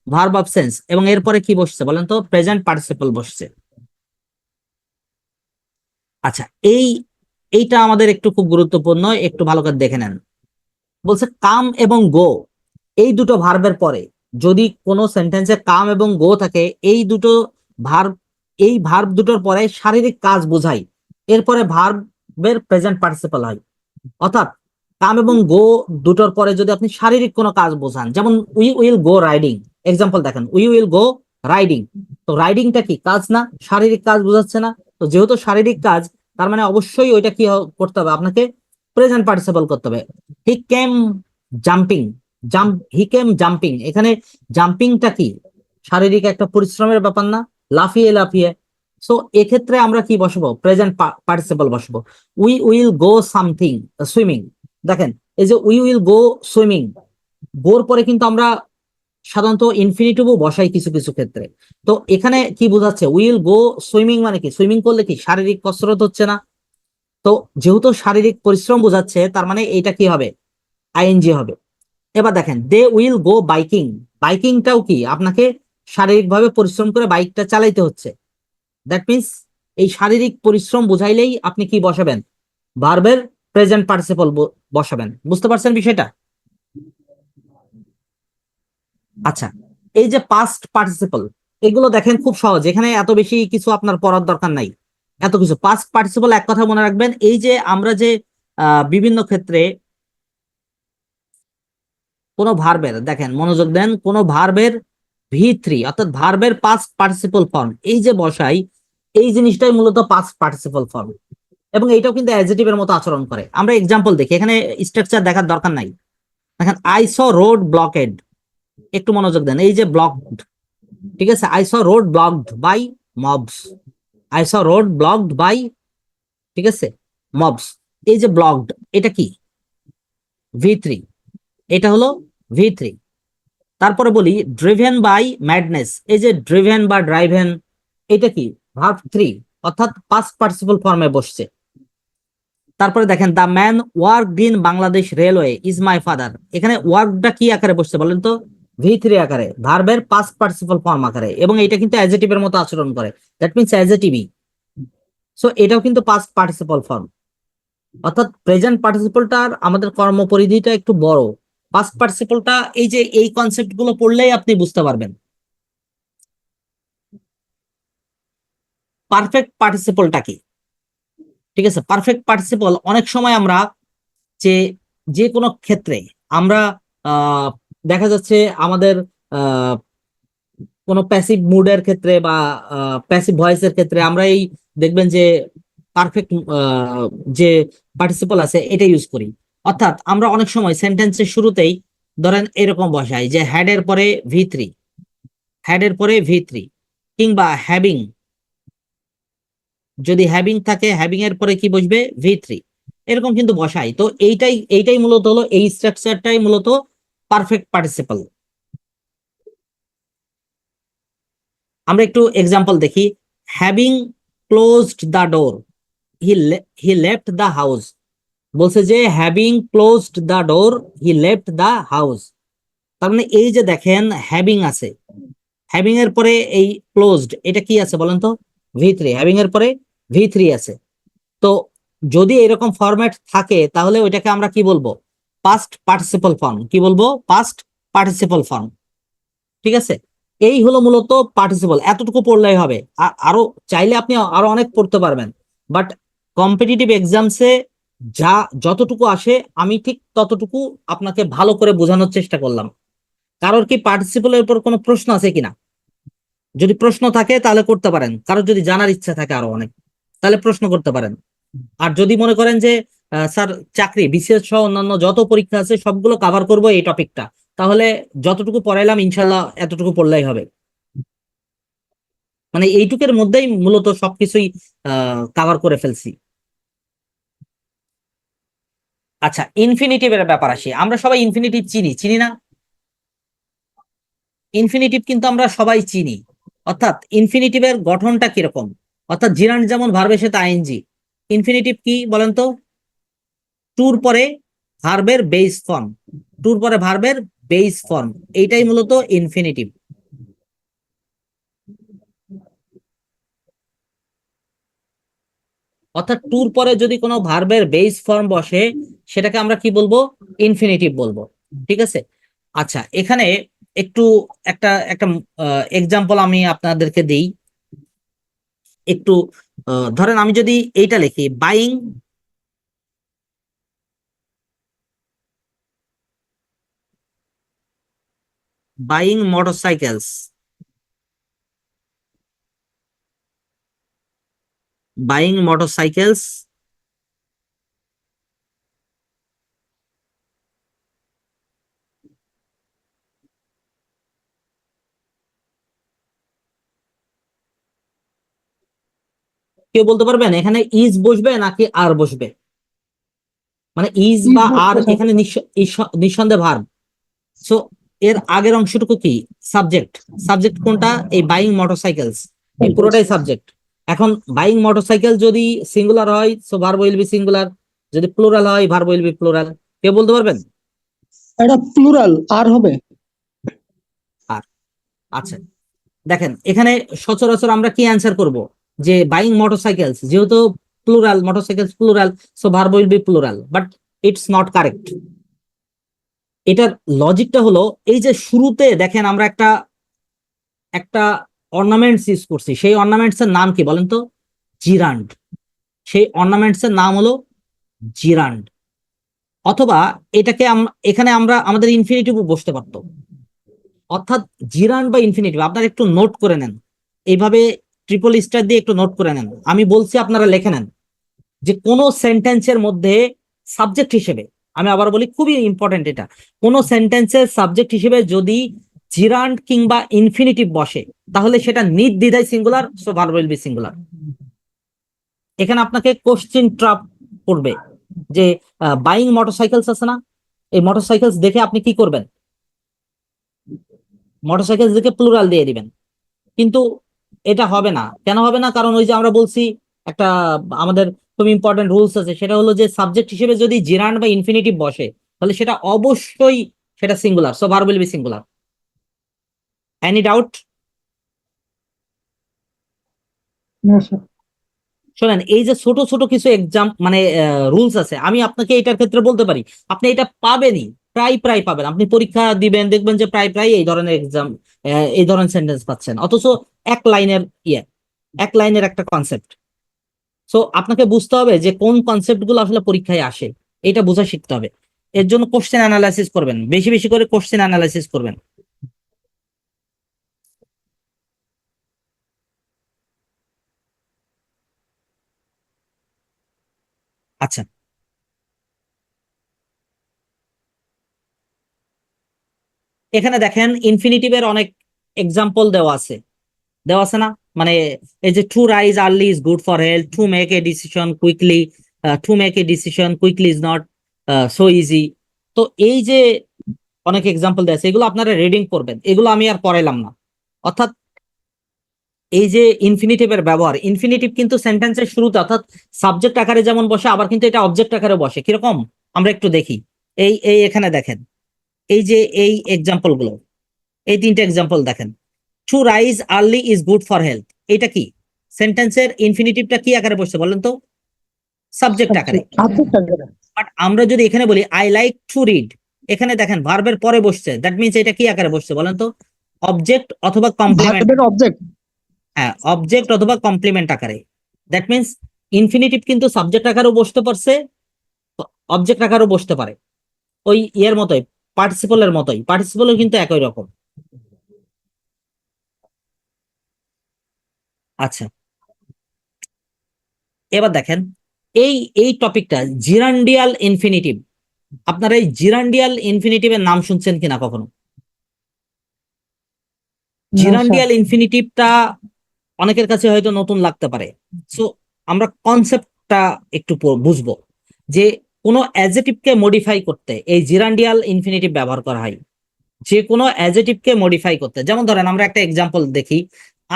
Verb of sense. এবং এরপরে কি বসছে বলেন তো? প্রেজেন্ট পার্টিসিপল বসছে। আচ্ছা, এইটা আমাদের একটু খুব গুরুত্বপূর্ণ, একটু ভালো করে দেখে নেন। বলছে কাম এবং গো, এই দুটো ভার্বের পরে যদি কোনো সেন্টেন্সে কাম এবং গো থাকে, এই দুটো ভার্ব, এই ভার্ব দুটোর পরে শারীরিক কাজ বোঝায়, এরপরে ভার্বের প্রেজেন্ট পার্টিসিপল হয়। অর্থাৎ কাম এবং গো দুটোর পরে যদি আপনি শারীরিক কোনো কাজ বোঝান, যেমন we will go riding, example দেখেন, উই উইল গো রাইডিং। তো রাইডিংটা কি? কাজ না? শারীরিক কাজ বোঝাচ্ছে না? তো যেহেতু শারীরিক কাজ, তার মানে অবশ্যই ওইটা কি করতে হবে আপনাকে? প্রেজেন্ট পার্টিসিপল করতে হবে। হি কেম জাম্পিং, হি কেম জাম্পিং, এখানে জাম্পিংটা কি? শারীরিক একটা পরিশ্রমের ব্যাপার না? লাফিয়ে লাফিয়ে। সো এক্ষেত্রে আমরা কি বসাবো? প্রেজেন্ট পার্টিসিপল বসাবো। We will go something swimming. দেখেন এই যে উই উইল গো সুইমিং, গোর পরে কিন্তু আমরা সাধারণত ইনফিনিটিভও বসাই কিছু কিছু ক্ষেত্রে। তো এখানে কি বোঝাচ্ছে? উইল গো সুইমিং মানে কি? সুইমিং করলে কি শারীরিক কসরত হচ্ছে না? তো যেহেতু শারীরিক পরিশ্রম বোঝাচ্ছে, তার মানে এটা কি হবে? আইএনজি হবে। এবার দেখেন দে উইল গো বাইকিং, বাইকিংটাও কি? আপনাকে শারীরিকভাবে পরিশ্রম করে বাইকটা চালাইতে হচ্ছে। দ্যাট মিনস এই শারীরিক পরিশ্রম বুঝাইলেই আপনি কি বসাবেন? ভার্বের প্রেজেন্ট পার্টিসিপল বসাবেন। বুঝতে পারছেন বিষয়টা? আচ্ছা, এই যে পাস্ট পার্টিসিপল, এগুলো দেখেন খুব সহজ, এখানে এত বেশি কিছু আপনার পড়ার দরকার নাই। এত কিছু পাস্ট পার্টিসিপল এক কথা মনে রাখবেন, এই যে আমরা যে বিভিন্ন ক্ষেত্রে কোন ভার্বের, দেখেন মনোযোগ দেন, কোন ভার্বের ভি3 অর্থাৎ ভার্বের পাস্ট পার্টিসিপল ফর্ম এই যে বসাই, এই জিনিসটাই মূলত পাস্ট পার্টিসিপল ফর্ম। এবং এইটাও কিন্তু অ্যাডজেক্টিভের মতো আচরণ করে। আমরা এক্সাম্পল দেখি, এখানে স্ট্রাকচার দেখার দরকার নাই। দেখেন আই স রোড ব্লকেড, একটু মনোযোগ দেন, এই যে ব্লকড, ঠিক আছে, I saw road blocked by mobs, I saw road blocked by, ঠিক আছে, মবস। এই যে ব্লকড, এটা কি? V3, এটা হলো V3। তারপরে বলি ড্রিভেন বাই ম্যাডনেস, এই যে ড্রিভেন বা ড্রাইভেন, এটা কি? ভার্ব 3, অর্থাৎ পাস্ট পার্টিসিপল ফর্মে বসছে। তারপরে দেখেন the man work in Bangladesh railway is my father, এখানে ওয়ার্কটা কি আকারে বসছে বলেন তো? V3 আকারে, ভার্বের পাস্ট পার্টিসিপল ফর্ম আকারে, এবং এটা কিন্তু অ্যাডজেক্টিভের মতো আচরণ করে, দ্যাট মিনস অ্যাডজেক্টিভই। সো এটাও কিন্তু পাস্ট পার্টিসিপল ফর্ম, অর্থাৎ প্রেজেন্ট পার্টিসিপলটার আমাদের কর্মপরিধিটা একটু বড়। পাস্ট পার্টিসিপলটা এই যে এই কনসেপ্ট গুলো পড়লেই আপনি বুঝতে পারবেন। পারফেক্ট পার্টিসিপলটা কি? ঠিক আছে, পারফেক্ট পার্টিসিপল অনেক সময় আমরা যে যে কোনো ক্ষেত্রে আমরা আহ দেখা যাচ্ছে আমাদের আহ কোনো প্যাসিভ মুডের ক্ষেত্রে বা প্যাসিভ ভয়েসের ক্ষেত্রে আমরা এই দেখবেন যে পারফেক্ট যে পার্টিসিপল আছে এটা ইউজ করি। অর্থাৎ আমরা অনেক সময় সেন্টেন্সের শুরুতেই ধরেন এরকম বসাই যে হ্যাড এর পরে V3, হ্যাড এর পরে V3, কিংবা হ্যাভিং, যদি হ্যাভিং থাকে হ্যাভিং এর পরে কি বসবে? V3, এরকম কিন্তু বসাই। তো এইটাই মূলত হলো, এই স্ট্রাকচারটাই মূলত পারফেক্ট পার্টিসিপল। আমরা একটু এক্সাম্পল দেখি। Having closed the door, he left the house, বলছে যে having closed the door he left the house. তার মানে এই যে দেখেন হ্যাভিং আছে, হ্যাভিং এর পরে এই ক্লোজড, এটা কি আছে বলেন তো? V3, হ্যাভিং এর পরে V3 আছে। তো যদি এরকম ফরম্যাট থাকে তাহলে ওইটাকে আমরা কি বলবো? Past participle form. কি বলবো? Past participle form. ঠিক আছে, এই হলো মূলত পার্টিসিপল। এতটুকু পড়লেই হবে, আরো চাইলে আপনি আরো অনেক পড়তে পারবেন, বাট কম্পিটিটিভ এক্সামসে যা যতটুকু আসে আমি ঠিক ততটুকু আপনাকে ভালো করে বোঝানোর চেষ্টা করলাম। কারোর কি পার্টিসিপলের উপর কোনো প্রশ্ন আছে কিনা? যদি প্রশ্ন থাকে তাহলে করতে পারেন, কারোর যদি জানার ইচ্ছা থাকে আরো অনেক, তাহলে প্রশ্ন করতে পারেন। আর যদি মনে করেন যে স্যার চাকরি বিসিএস সহ অন্যান্য যত পরীক্ষা আছে সবগুলো কভার করব এই টপিকটা, তাহলে যতটুকু পড়াইলাম ইনশাল্লাহ এতটুকু পড়লেই হবে। মানে এইটুকের মধ্যেই মূলত সবকিছুই কভার করে ফেলছি। আচ্ছা, ইনফিনিটিভের ব্যাপার আসি। আমরা সবাই ইনফিনিটিভ চিনি, চিনি না? ইনফিনিটিভ কিন্তু আমরা সবাই চিনি। অর্থাৎ ইনফিনিটিভের গঠনটা কিরকম? অর্থাৎ জিরান্ড যেমন ভার্বের সাথে আইএনজি, ইনফিনিটিভ কি বলেন তো? টুর পরে ভার্বের বেস ফর্ম, টুর পরে ভার্বের বেস ফর্ম, এইটাই মূলত ইনফিনিটিভ। অর্থাৎ টুর পরে যদি কোনো ভার্বের বেস ফর্ম বসে সেটাকে আমরা কি বলবো? ইনফিনিটিভ বলবো। ঠিক আছে। আচ্ছা, এখানে একটু একটা একটা এক্সাম্পল আমি আপনাদেরকে দিই একটু। ধরেন আমি যদি এইটা লিখি, বাইং, বাইং মোটরসাইকেলস, বাইং মোটরসাইকেলস, কেউ বলতে পারবেন এখানে ইজ বসবে নাকি আর বসবে? মানে ইজ ইজ বা আর বসবে স্যার। এখানে নিঃসন্দেহে ভার্ব। সো এর আগের অংশটুকু কি? সাবজেক্ট। সাবজেক্ট কোনটা? এই বাইং মোটরসাইকেলস, এই পুরোটাই সাবজেক্ট। এখন বাইং মোটরসাইকেল যদি সিঙ্গুলার হয় so verb will B singular, যদি প্লুরাল হয় ভার্ব উইল বি প্লুরাল। কেউ বলতে পারবেন? এটা প্লুরাল আর হবে। আর আচ্ছা, দেখেন এখানে সচরাচর আমরা কি অ্যান্সার করব? যে বাইং মোটরসাইকেলস, যেহেতু plural, motorcycles plural, so verb will be plural, but it's not correct. এটার লজিকটা হলো এই যে শুরুতে দেখেন আমরা একটা একটা অর্নামেন্টস ইউজ করছি, সেই অর্নামেন্টস এর নাম কি বলেন তো? জিরান্ড। সেই অর্নামেন্টস এর নাম হলো জিরান্ড। অথবা এটাকে এখানে আমরা আমাদের ইনফিনিটিভ বসতে পারতো। অর্থাৎ জিরান্ড বা ইনফিনিটিভ আপনারা একটু নোট করে নেন, এইভাবে ট্রিপল স্টার দিয়ে একটু নোট করে নেন। আমি বলছি আপনারা লিখে নেন যে কোন সেন্টেন্সের মধ্যে সাবজেক্ট হিসেবে আমি আবার বলি, খুবই ইম্পর্টেন্ট এটা। কোন সেন্টেন্সের সাবজেক্ট হিসেবে যদি জিরান্ড কিংবা ইনফিনিটিভ বসে তাহলে সেটা নির্দ্বিধায় singular, so verb will B singular. এখানে আপনাকে কোশ্চেন ট্রাপ করবে যে বাইং মোটরসাইকেলস আছে না, এই মোটরসাইকেলস দেখে আপনি কি করবেন? মোটরসাইকেলস দেখে প্লুরাল দিয়ে দিবেন। কিন্তু এটা হবে না। কেন হবে না? কারণ ওই যে আমরা বলছি একটা আমাদের খুব ইম্পর্টেন্ট রুলস আছে, সেটা হলো যে সাবজেক্ট হিসেবে যদি জিরান্ড বা ইনফিনিটিভ বসে তাহলে সেটা অবশ্যই সেটা singular, so verb will B singular. Any doubt? না স্যার। শোনেন, এই যে ছোট ছোট কিছু এক্সাম মানে রুলস আছে, আমি আপনাকে এটার ক্ষেত্রে বলতে পারি আপনি এটা পাবেনই, প্রায় প্রায় পাবেন। আপনি পরীক্ষা দিবেন, দেখবেন যে প্রায় প্রায় এই ধরনের এক্সাম, এই ধরনের সেন্টেন্স পাচ্ছেন, অথচ এক লাইনের ইয়ে, এক লাইনের একটা কনসেপ্ট। সো আপনাকে বুঝতে হবে যে কোন কনসেপ্ট গুলো আসলে পরীক্ষায় আসে, এটা বোঝা শিখতে হবে। এর জন্য কোশ্চেন অ্যানালাইসিস করবেন, বেশি বেশি করে কোশ্চেন অ্যানালাইসিস করবেন। আচ্ছা, এখানে দেখেন ইনফিনিটিভের অনেক এক্সাম্পল দেওয়া আছে, দেওয়া আছে না? মানে এই যে to rise early is good for health, to make a decision quickly, to make a decision quickly is not so easy. তো এই যে অনেক এক্সাম্পল দেওয়া আছে, এগুলো আপনারা রিডিং করবেন, এগুলো আমি আর পড়াইলাম না। অর্থাৎ এই যে ইনফিনিটিভের ব্যবহার, ইনফিনিটিভ কিন্তু সেন্টেন্সের শুরুতে অর্থাৎ সাবজেক্ট আকারে যেমন বসে, আবার কিন্তু এটা অবজেক্ট আকারে বসে। কিরকম আমরা একটু দেখি। এই এই এখানে দেখেন, এই যে এই এক্সাম্পল গুলো, এই তিনটে এক্সাম্পল দেখেন। To rise early is good for health, এটা কি সেন্টেন্সের ইনফিনিটিভটা কি আকারে বসছে বলেন তো? সাবজেক্ট আকারে। বাট আমরা যদি এখানে বলি আই লাইক টু রিড, এখানে দেখেন ভার্বের পরে বসছে, দ্যাট মিনস এটা কি আকারে বসছে বলেন তো? অবজেক্ট অথবা কমপ্লিমেন্ট। ভার্বের অবজেক্ট। হ্যাঁ, অবজেক্ট অথবা কমপ্লিমেন্ট আকারে। দ্যাট মিনস ইনফিনিটিভ কিন্তু সাবজেক্ট আকারেও বসতে পারছে, অবজেক্ট আকারেও বসতে পারে। ওই ইয়ের মতোই, পার্টিসিপলের মতোই, পার্টিসিপলও কিন্তু একই রকম। আচ্ছা, এবার দেখেন এই এই টপিকটা জিরান্ডিয়াল ইনফিনিটিভ। আপনারা এই জিরান্ডিয়াল ইনফিনিটিভের নাম শুনছেন কিনা কখনো? না স্যার। জিরান্ডিয়াল ইনফিনিটিভটা অনেকের কাছে হয়তো নতুন লাগতে পারে। সো আমরা কনসেপ্টটা একটু বুঝবো যে কোনো অ্যাডজেক্টিভকে মডিফাই করতে এই জিরান্ডিয়াল ইনফিনিটিভ ব্যবহার করা হয়। যে কোনো অ্যাডজেক্টিভকে মডিফাই করতে, যেমন ধরেন আমরা একটা এক্সাম্পল দেখি,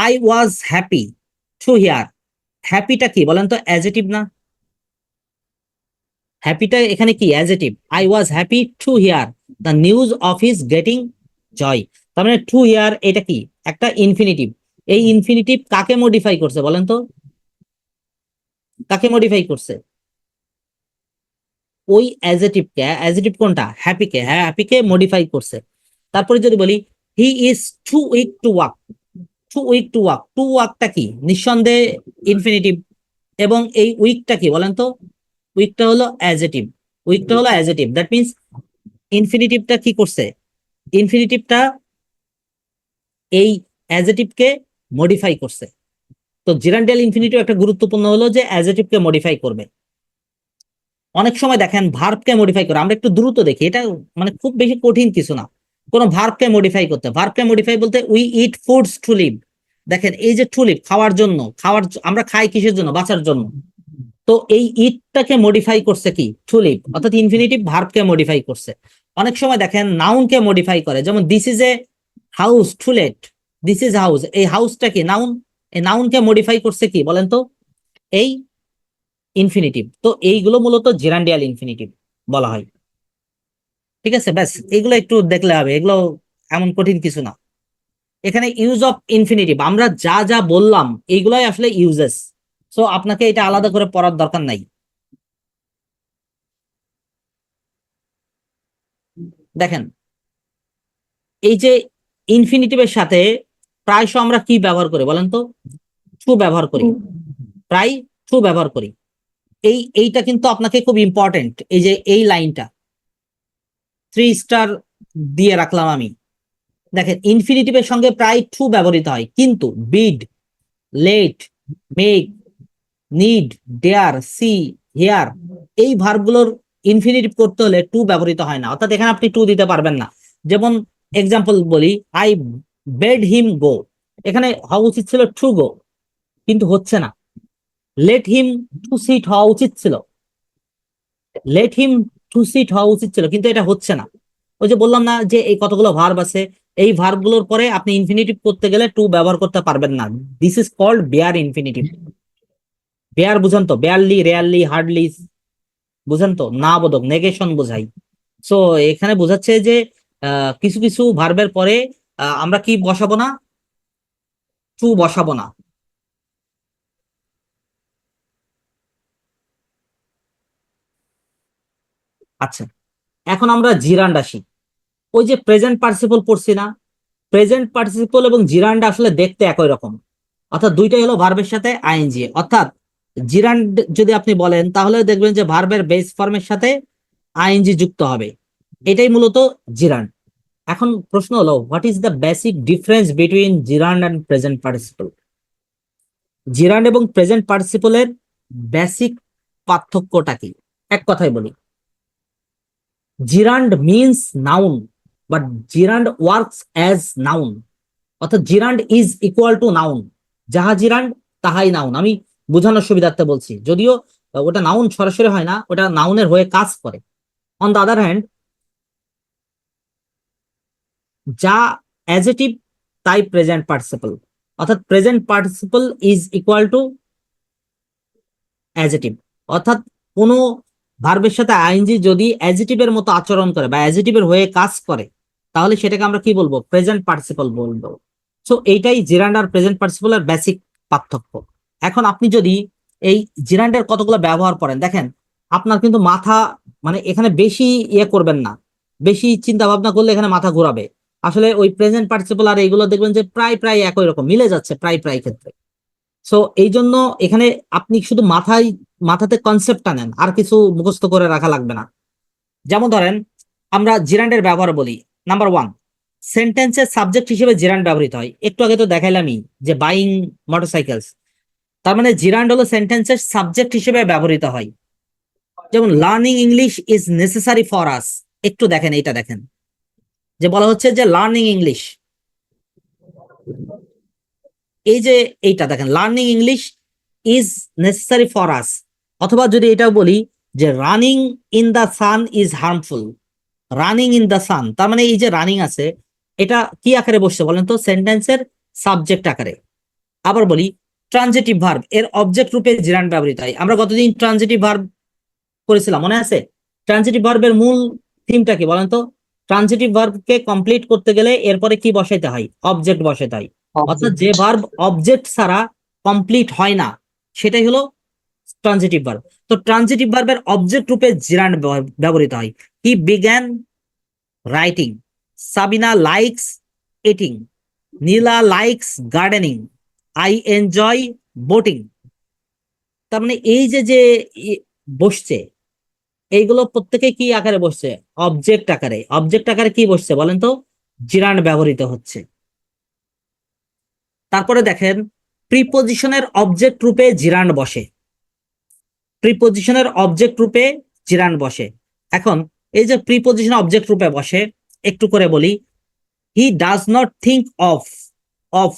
I was happy to hear. হ্যাপিটা কি বলেন তো? অ্যাডজেক্টিভ না? হ্যাপিটা এখানে কি? Adjective. I was happy to hear the news of his getting joy. তার মানে টু হিয়ার এটা কি? একটা ইনফিনিটিভ। এই ইনফিনিটিভ কাকে মডিফাই করছে বলেন তো? কাকে মডিফাই করছে? ওই অ্যাডজেক্টিভকে। অ্যাডজেক্টিভ কোনটা? হ্যাপিকে। হ্যাঁ, হ্যাপিকে মডিফাই করছে। তারপরে যদি বলি he is too weak to walk. Too weak to walk, to ওয়াকটা কি? নিঃসন্দেহে ইনফিনিটিভ। এবং এই উইকটা কি বলেন তো? উইকটা হলো অ্যাডজেক্টিভ। উইকটা হলো অ্যাডজেক্টিভ, দ্যাট মিনস ইনফিনিটিভটা কি করছে? ইনফিনিটিভটা এই অ্যাডজেক্টিভকে মডিফাই করছে। তো জিরান্ডিয়াল ইনফিনিটিভ একটা গুরুত্বপূর্ণ হলো যে অ্যাডজেক্টিভকে মডিফাই করবে। অনেক সময় দেখেন ভার্বকে মডিফাই করে, আমরা একটু দ্রুত দেখি, এটা মানে খুব বেশি কঠিন কিছু না। কোন ভার্বকে মডিফাই করতে, ভার্বকে মডিফাই বলতে we eat foods to live. দেখেন এই যে টু লিভ, খাওয়ার জন্য, আমরা খাই কিসের জন্য? বাঁচার জন্য। তো এই ইটটাকে মডিফাই করছে কি? To live. অর্থাৎ ইনফিনিটিভ ভার্বকে মডিফাই করছে। অনেক সময় দেখেন নাউনকে মডিফাই করে, যেমন this is a house to let. This is house, এই হাউসটা কি? নাউন। এই নাউনকে মডিফাই করছে কি বলেন তো? এই ইনফিনিটিভ। তো এইগুলো মূলত জেরান্ডিয়াল ইনফিনিটিভ বলা হয়। ঠিক আছে, ব্যাস এগুলো একটু দেখলে হবে, এগুলো এমন কঠিন কিছু না। এখানে ইউজ অফ ইনফিনিটিভ আমরা যা যা বললাম এইগুলাই আসলে ইউজেস। সো আপনাকে এটা আলাদা করে পড়ার দরকার নাই। দেখেন এই যে ইনফিনিটিভের সাথে প্রায়শ আমরা কি ব্যবহার করি বলেন তো? টু ব্যবহার করি, প্রায় টু ব্যবহার করি। এইটা কিন্তু আপনাকে খুব ইম্পর্টেন্ট। এই যে এই লাইনটা 3 স্টার দিয়ে রাখলাম আমি। দেখেন ইনফিনিটিভের সঙ্গে প্রায় টু ব্যবহৃত হয়, কিন্তু bid, let, make, need, dare, see, hear এই ভার্বগুলোর ইনফিনিটিভ করতে হলে টু ব্যবহৃত হয় না, অর্থাৎ এখানে আপনি টু দিতে পারবেন না। যেমন এক্সাম্পল বলি, আই বেড হিম গো, এখানে হওয়া উচিত ছিল টু গো, কিন্তু হচ্ছে না। লেট হিম টু সিট হওয়া উচিত ছিল, লেট হিম টু সিট হওয়া উচিত ছিল, কিন্তু এটা হচ্ছে না। ওই যে বললাম না যে এই কতগুলো ভার্ব আছে, এই ভার্ব গুলোর পরে আপনি ইনফিনিটিভ করতে গেলে টু ব্যবহার করতে পারবেন না। This is called bare infinitive. Bare বুঝেন তো, বেয়ারলি, রেয়ারলি, হার্ডলি, বুঝেন তো, না বোধক, নেগেশন বোঝাই। সো এখানে বোঝাচ্ছে যে কিছু কিছু ভার্বের পরে আমরা কি বসাবো না, টু বসাবো না। আচ্ছা, এখন আমরা জিরান্ড আসি। ওই যে প্রেজেন্ট পার্টিসিপল পড়ছি না, প্রেজেন্ট পার্টিসিপল এবং জিরান্ড আসলে দেখতে একই রকম, অর্থাৎ দুইটাই হলো ভার্বের সাথে আইএনজি। অর্থাৎ জিরান্ড যদি আপনি বলেন তাহলে দেখবেন যে ভার্বের বেস ফর্মের সাথে আইএনজি যুক্ত হবে, এটাই মূলত জিরান্ড। এখন প্রশ্ন হলো, what is the basic difference between gerund and present participle? Gerund এবং প্রেজেন্ট পার্টিসিপলের বেসিক পার্থক্যটা কি? এক কথায় বলি, gerund means noun, but gerund works as noun. অর্থাৎ gerund is equal to noun, যাহা জিরান্ড তাহাই নাউন। আমি বোঝানোর সুবিধার্থে বলছি, যদিও ওটা নাউন সরাসরি হয় না, ওটা নাউনের হয়ে কাজ করে। অন দ্য আদার হ্যান্ড, যা অ্যাজেটিভ তাই প্রেজেন্ট পার্টিসিপল, অর্থাৎ present participle is equal two adjective. অর্থাৎ কোনো ভার্বের সাথে আইএনজি যদি অ্যাজেটিভের মতো আচরণ করে বা অ্যাজেটিভের হয়ে কাজ করে, তাহলে সেটাকে আমরা কি বলবো, প্রেজেন্ট পার্টিসিপল বলবো। সো এইটাই জিরান্ড আর প্রেজেন্ট পার্টিসিপলের বেসিক পার্থক্য। এখন আপনি যদি এই জিরান্ডের কতগুলো ব্যবহার করেন দেখেন, আপনার কিন্তু মাথা, মানে এখানে বেশি ইয়ে করবেন না, বেশি চিন্তা ভাবনা করলে এখানে মাথা ঘোরাবে। আসলে ওই প্রেজেন্ট পার্টিসিপল আর এইগুলো দেখবেন যে প্রায় প্রায় একই রকম মিলে যাচ্ছে প্রায় প্রায় ক্ষেত্রে। সো এই জন্য এখানে আপনি শুধু মাথাতে কনসেপ্টটা নেন, আর কিছু মুখস্থ করে রাখা লাগবে না। যেমন ধরেন, আমরা জিরান্ডের ব্যবহার বলি। নাম্বার ওয়ান, সেন্টেন্সের সাবজেক্ট হিসেবে জিরান্ড ব্যবহৃত হয়। একটু আগে তো দেখাইলামই যে বাইং মোটরসাইকেলস, তার মানে জিরান্ড হলো সেন্টেন্সের সাবজেক্ট হিসেবে ব্যবহৃত হয়। যেমন learning English is necessary for us, একটু দেখেন এইটা দেখেন, যে বলা হচ্ছে যে লার্নিং ইংলিশ, এই যে এইটা দেখেন, learning English is necessary for us. অথবা যদি এটাও বলি যে running in the sun is harmful, running in the sun, তার মানে এই যে রানিং আছে, এটা কি আকারে বসছে বলেন তো, সেন্টেন্সের সাবজেক্ট আকারে। আবার বলি, ট্রানজিটিভ ভার্ব এর অবজেক্ট রূপে জিরান্ড ব্যবহৃত হয়। আমরা গতদিন ট্রানজিটিভ ভার্ব করেছিলাম, মনে আছে? ট্রানজিটিভ ভার্বের মূল থিমটা কি বলেন তো? ট্রানজিটিভ ভার্বকে কমপ্লিট করতে গেলে এরপরে কি বসাইতে হয়, অবজেক্ট বসাইতে হয়। অর্থাৎ যে ভার্ব অবজেক্ট ছাড়া কমপ্লিট হয় না, সেটাই হলো ট্রানজিটিভ ভার্ব। তো ট্রানজিটিভ ভার্বের অবজেক্ট রূপে জিরান্ড ব্যবহৃত হয়। He began writing, Sabina likes eating, Nila likes gardening, I enjoy boating. তার মানে এই যে যে বসছে, এইগুলো প্রত্যেকে কি আকারে বসছে, অবজেক্ট আকারে। অবজেক্ট আকারে কি বসছে বলেন তো, জিরান্ড ব্যবহৃত হচ্ছে। তারপরে দেখেন, প্রিপোজিশনের অবজেক্ট রূপে জিরান্ড বসে, প্রিপোজিশনের অবজেক্ট রূপে জিরান্ড বসে। এখন এই যে প্রিপোজিশন অবজেক্ট রূপে বসে, একটু করে বলি, he does not think of, of,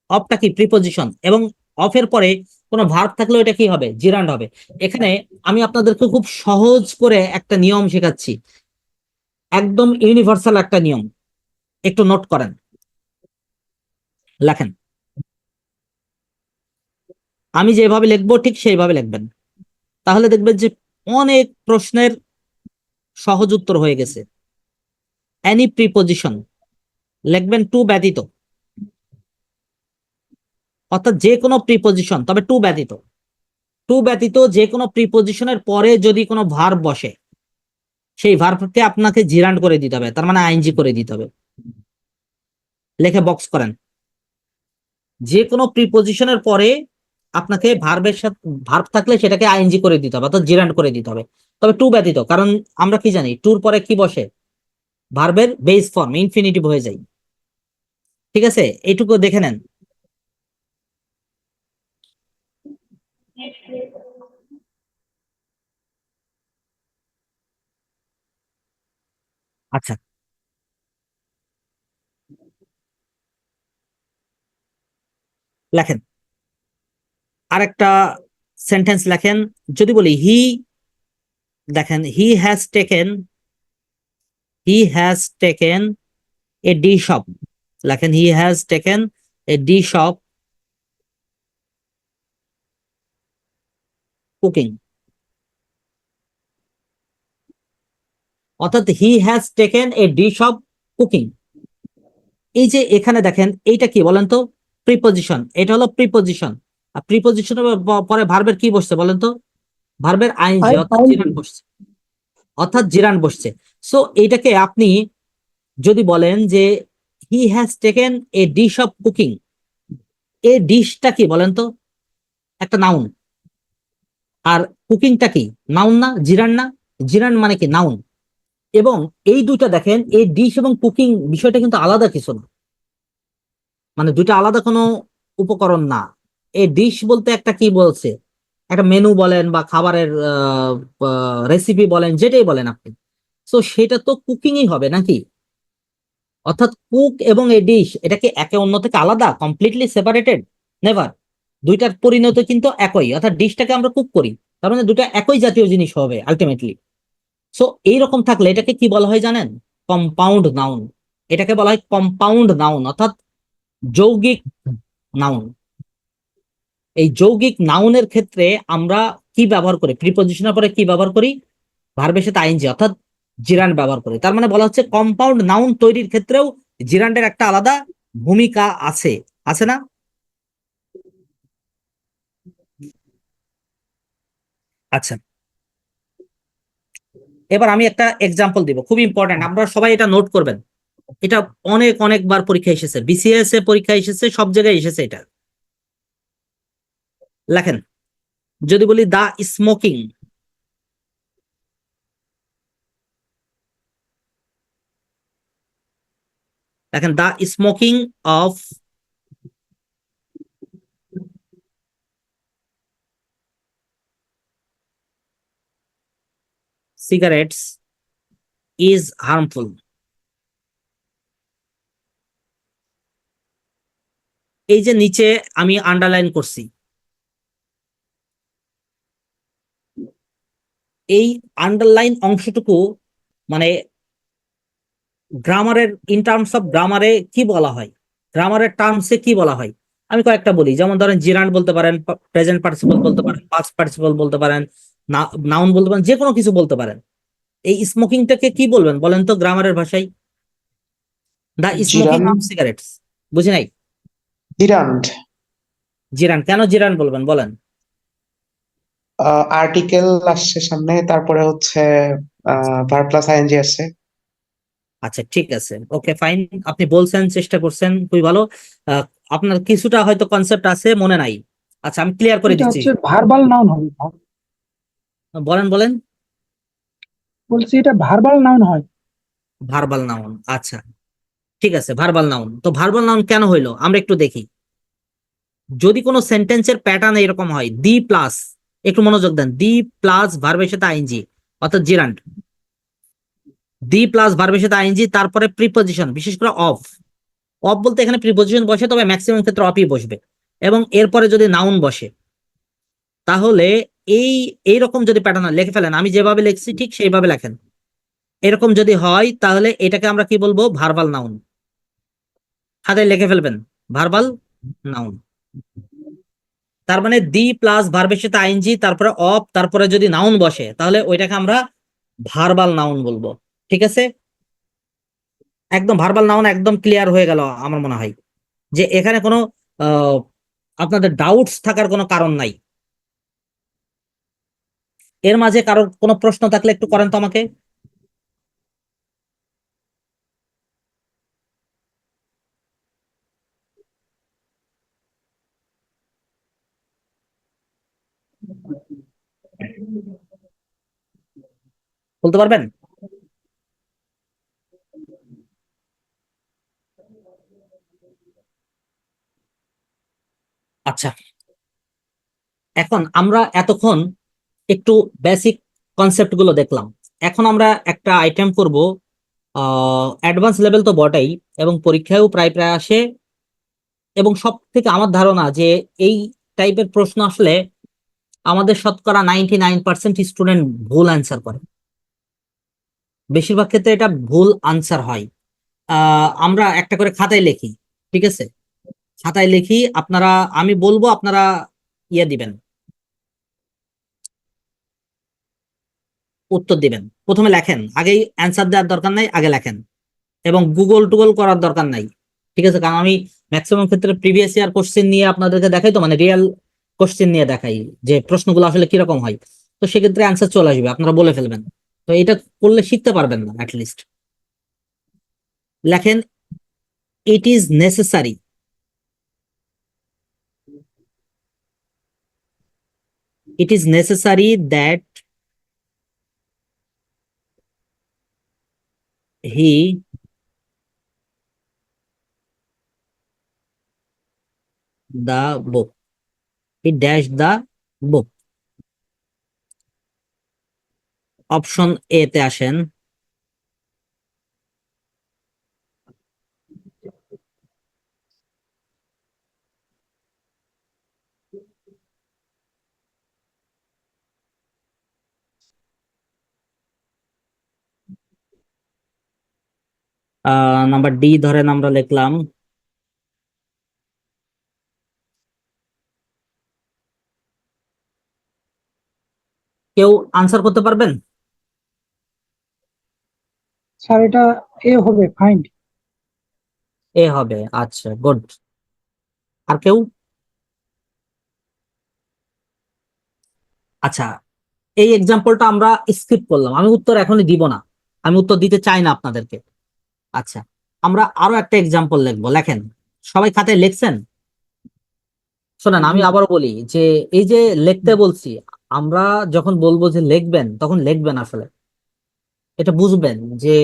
অফটা কি প্রিপোজিশন, এবং অফের পরে কোনো ভার্ব থাকলে এটা কি হবে, জিরান্ড হবে। এখানে আমি আপনাদেরকে খুব সহজ করে একটা নিয়ম শেখাচ্ছি, একদম ইউনিভার্সাল একটা নিয়ম, একটু নোট করেন, লেখেন। আমি যেভাবে লিখবো ঠিক সেইভাবে লিখবেন, তাহলে দেখবেন যে অনেক প্রশ্নের সহজ উত্তর হয়ে গেছে। এনি প্রিপোজিশন লিখবেন টু ব্যতীত, অর্থাৎ যে কোনো প্রিপোজিশন, তবে টু ব্যতীত, টু ব্যতীত যে কোনো প্রিপোজিশনের পরে যদি কোনো ভার্ব বসে, সেই ভার্বকে আপনাকে জিরান্ড করে দিতে হবে, তার মানে আইএনজি করে দিতে হবে। লেখে বক্স করেন, যে কোনো প্রিপোজিশনের পরে আপনাকে ভার্বের সাথে ভার্ব থাকলে সেটাকে আইএনজি করে দিতে হবে, অর্থাৎ জিরান্ড করে দিতে হবে, তবে টু ব্যতীত। কারণ আমরা কি জানি, টুর পরে কি বসে, ভার্বের বেস ফর্ম ইনফিনিটিভ হয়ে যায়। ঠিক আছে, এইটুকু দেখে নেন। আচ্ছা, লেখেন আরেকটা সেন্টেন্স লেখেন। যদি বলি দেখেন he has taken a dish of, লেখেন he has taken a dish of cooking. অর্থাৎ he has taken a dish of cooking. এই যে এখানে দেখেন এইটা কি বলেন তো? প্রিপোজিশন, এটা হলো প্রিপোজিশন। আর প্রিপোজিশনের পরে ভার্বের কি বসছে বলেন তো? ভার্বের আইএনজি আই অর্থাৎ ফাউন্ড। জিরান বসছে, সো এইটাকে আপনি যদি বলেন যে he has taken a dish of cooking, a ডিশটা কি বলেন তো? একটা নাউন। আর কুকিংটা কি? নাউন না, জিরান না? জিরান মানে কি? নাউন। এবং এই দুইটা দেখেন, এই ডিশ এবং কুকিং বিষয়টা কিন্তু আলাদা কিছু না, মানে দুইটা আলাদা কোনো উপকরণ না। এই ডিশ বলতে একটা কি বলছে, একটা মেনু বলেন বা খাবারের রেসিপি বলেন, যেটাই বলেন আপনি, তো সেটা তো কুকিংই হবে নাকি? অর্থাৎ কুক এবং এই ডিশ, এটা কি একে অন্য থেকে আলাদা, কমপ্লিটলি সেপারেটেড? নেভার। দুইটার পরিণতি কিন্তু একই, অর্থাৎ ডিশটাকে আমরা কুক করি, তার মানে দুটো একই জাতীয় জিনিস হবে আলটিমেটলি। সো এইরকম থাকলে এটাকে কি বলা হয় জানেন? Compound noun. এটাকে বলা হয় কম্পাউন্ড নাউন, অর্থাৎ যৌগিক নাউন। এই যৌগিক নাউনের ক্ষেত্রে আমরা কি ব্যবহার করি? প্রিপজিশনের পরে কি ব্যবহার করি? ভার্বের সাথে আইএনজি অর্থাৎ জিরান্ড ব্যবহার করি। তার মানে বলা হচ্ছে কম্পাউন্ড নাউন তৈরির ক্ষেত্রেও জিরান্ডের একটা আলাদা ভূমিকা আছে, আছে না? আচ্ছা, এবার আমি একটা এক্সাম্পল দিব, খুব ইম্পর্টেন্ট, আপনারা সবাই এটা নোট করবেন। এটা অনেক অনেকবার পরীক্ষা এসেছে, বিসিএস এ পরীক্ষা এসেছে, সব জায়গায় এসেছে এটা। লেখেন, যদি বলি দা স্মোকিং, দেখেন the smoking of cigarettes is harmful. এই যে নিচে আমি আন্ডারলাইন করছি, এই আন্ডারলাইন অংশটুকু মানে গ্রামারের, ইন টার্মস অফ গ্রামারে কি বলা হয়, গ্রামারের টার্মসে কি বলা হয়, আমি কয়েকটা বলি। যেমন ধরেন জিরান্ড বলতে পারেন, প্রেজেন্ট পার্টিসিপল বলতে পারেন, পাস্ট পার্টিসিপল বলতে পারেন, নাউন বলতে পারেন, যে কোনো কিছু বলতে পারেন। এই স্মোকিংটাকে কি বলবেন বলেন তো গ্রামারের ভাষায়? The smoking gerund. Of cigarettes. বুঝি নাই? জিরান্ড। জিরান, কেন জিরান বলবেন বলেন? আর্টিকেল আসছে সামনে, তারপরে হচ্ছে ভার্ব প্লাস আইএনজি আসছে। আচ্ছা ঠিক আছে, ওকে ফাইন, আপনি বলছেন, চেষ্টা করছেন, খুবই ভালো। আহ, আপনার কিছুটা হয়তো কনসেপ্ট আছে, মনে নাই। আচ্ছা আমি ক্লিয়ার করে এটা দিচ্ছি। হচ্ছে ভার্বাল নাউন হবে। বলেন বলেন। বলছি এটা ভার্বাল নাউন হয়। ভার্বাল নাউন, আচ্ছা ঠিক আছে, ভার্বাল নাউন। তো ভার্বাল নাউন কেন হইলো আমরা একটু দেখি। যদি কোনো সেন্টেন্সের প্যাটার্ন এরকম হয়, দি প্লাস, একটু মনোযোগ দেন, দি প্লাস ভার্বের সাথে আইএনজি অর্থাৎ জিরান্ড, দি প্লাস ভার্বের সাথে আইএনজি, তারপরে প্রিপজিশন, বিশেষ করে অফ। অফ বলতে এখানে প্রিপজিশন বসে, তবে ম্যাক্সিমাম ক্ষেত্রে অফই বসবে। এবং এরপরে যদি নাউন বসে, তাহলে এই এইরকম যদি প্যাটার্ন লিখে ফেলেন, আমি যেভাবে লিখছি ঠিক সেইভাবে লেখেন, এরকম যদি হয়, তাহলে এটাকে আমরা কি বলবো? Verbal noun. খাতায় লিখে ফেলবেন, ভার্বাল নাউন। তার মানে দি প্লাস ভার্বের সাথে আইএনজি, তারপরে অফ, তারপরে যদি নাউন বসে, তাহলে ওইটাকে আমরা ভার্বাল নাউন বলবো। ঠিক আছে, একদম ভার্বাল নাউন, একদম ক্লিয়ার হয়ে গেল আমার মনে হয়, যে এখানে কোনো আহ, আপনাদের ডাউটস থাকার কোনো কারণ নাই। এর মাঝে কারোর কোনো প্রশ্ন থাকলে একটু করেন তো আমাকে। বলতে পারবেন? আচ্ছা, এখন আমরা এতক্ষণ একটু বেসিক কনসেপ্ট গুলো দেখলাম। এখন আমরা একটা আইটেম করব, অ্যাডভান্স লেভেল তো বটেই, এবং পরীক্ষায়ও প্রায় প্রায় আসে। এবং সব থেকে আমার ধারণা যে এই টাইপের প্রশ্ন আসলে আমাদের শতকরা 99% স্টুডেন্ট ভুল অ্যান্সার করে। বেশিরভাগ ক্ষেত্রে এটা ভুল আনসার হয়। আমরা একটা করে খাতায় লিখি, ঠিক আছে? খাতায় লিখি, আপনারা, আমি বলবো, আপনারা ইয়ে দিবেন, উত্তর দিবেন। প্রথমে লেখেন, আগেই অ্যান্সার দেওয়ার দরকার নাই, আগে লেখেন। এবং গুগল টুগল করার দরকার নাই, ঠিক আছে? কারণ আমি ম্যাক্সিমাম ক্ষেত্রে প্রিভিয়াস ইয়ার কোশ্চেন নিয়ে আপনাদেরকে দেখাই, তো মানে রিয়েল কোশ্চেন নিয়ে দেখাই যে প্রশ্নগুলো আসলে কিরকম হয়। তো সেক্ষেত্রে অ্যান্সার চলে আসবে, আপনারা বলে ফেলবেন। তো এটা করলে শিখতে পারবেন না অ্যাটলিস্ট। লেখেন, it is necessary, it is necessary that he the book, he dash the book। Option A তে আসেন। নাম্বার ডি ধরেন আমরা লিখলাম। কেউ আনসার করতে পারবেন? স্যার এটা এ হবে, ফাইন্ড। এ হবে, আচ্ছা গুড। আর কেউ? আচ্ছা, এই এক্সাম্পলটা আমরা স্কিপ করলাম, আমি উত্তর এখনই দিব না, আমি উত্তর দিতে চাই না আপনাদেরকে। আচ্ছা, আমরা আরো একটা এক্সাম্পল লিখবো। লেখেন, সবাই খাতায় লিখছেন? শোনেন, আমি আবারও বলি যে এই যে লিখতে বলছি, আমরা যখন বলবো যে লিখবেন, তখন লিখবেন আসলে। এটা বুঝবেন যে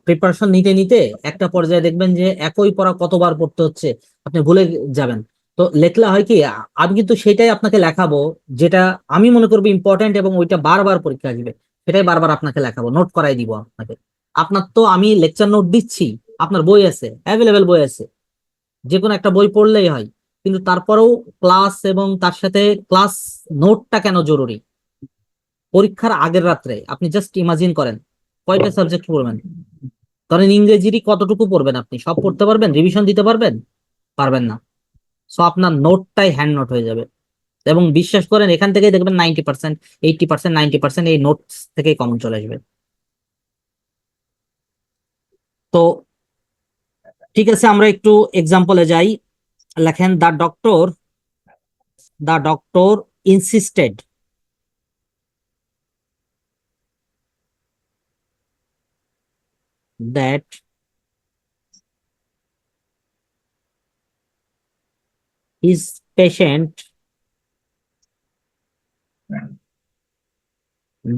প্রিপারেশন নিতে নিতে একটা পর্যায়ে দেখবেন যে একই পড়া কতবার পড়তে হচ্ছে, আপনি ভুলে যাবেন। তো লেখলে হয় কি, আমি কিন্তু সেটাই আপনাকে লেখাবো যেটা আমি মনে করবো ইম্পর্টেন্ট, এবং ওইটা বারবার পরীক্ষা আসবে, সেটাই বারবার আপনাকে লেখাবো, নোট করাই দিব আপনাকে। আপনার তো আমি লেকচার নোট দিচ্ছি, আপনার বই আছে, অ্যাভেলেবেল বই আছে, যে কোনো একটা বই পড়লেই হয়। কিন্তু তারপরেও ক্লাস এবং তার সাথে ক্লাস নোটটা কেন জরুরি? পরীক্ষার আগের রাত্রে আপনি জাস্ট ইমাজিন করেন কয়টা সাবজেক্ট পড়বেন। ধরেন ইংরেজিরই কতটুকু পড়বেন, আপনি সব পড়তে পারবেন? রিভিশন দিতে পারবেন? পারবেন না। সো আপনার নোটটাই হ্যান্ড নোট হয়ে যাবে। এবং বিশ্বাস করেন, এখান থেকেই দেখবেন 90%, 80%, 90% এই নোটস থেকেই কমন চলে আসবে। তো ঠিক আছে, আমরা একটু এক্সাম্পলে যাই। লেখেন, the doctor insisted that his patient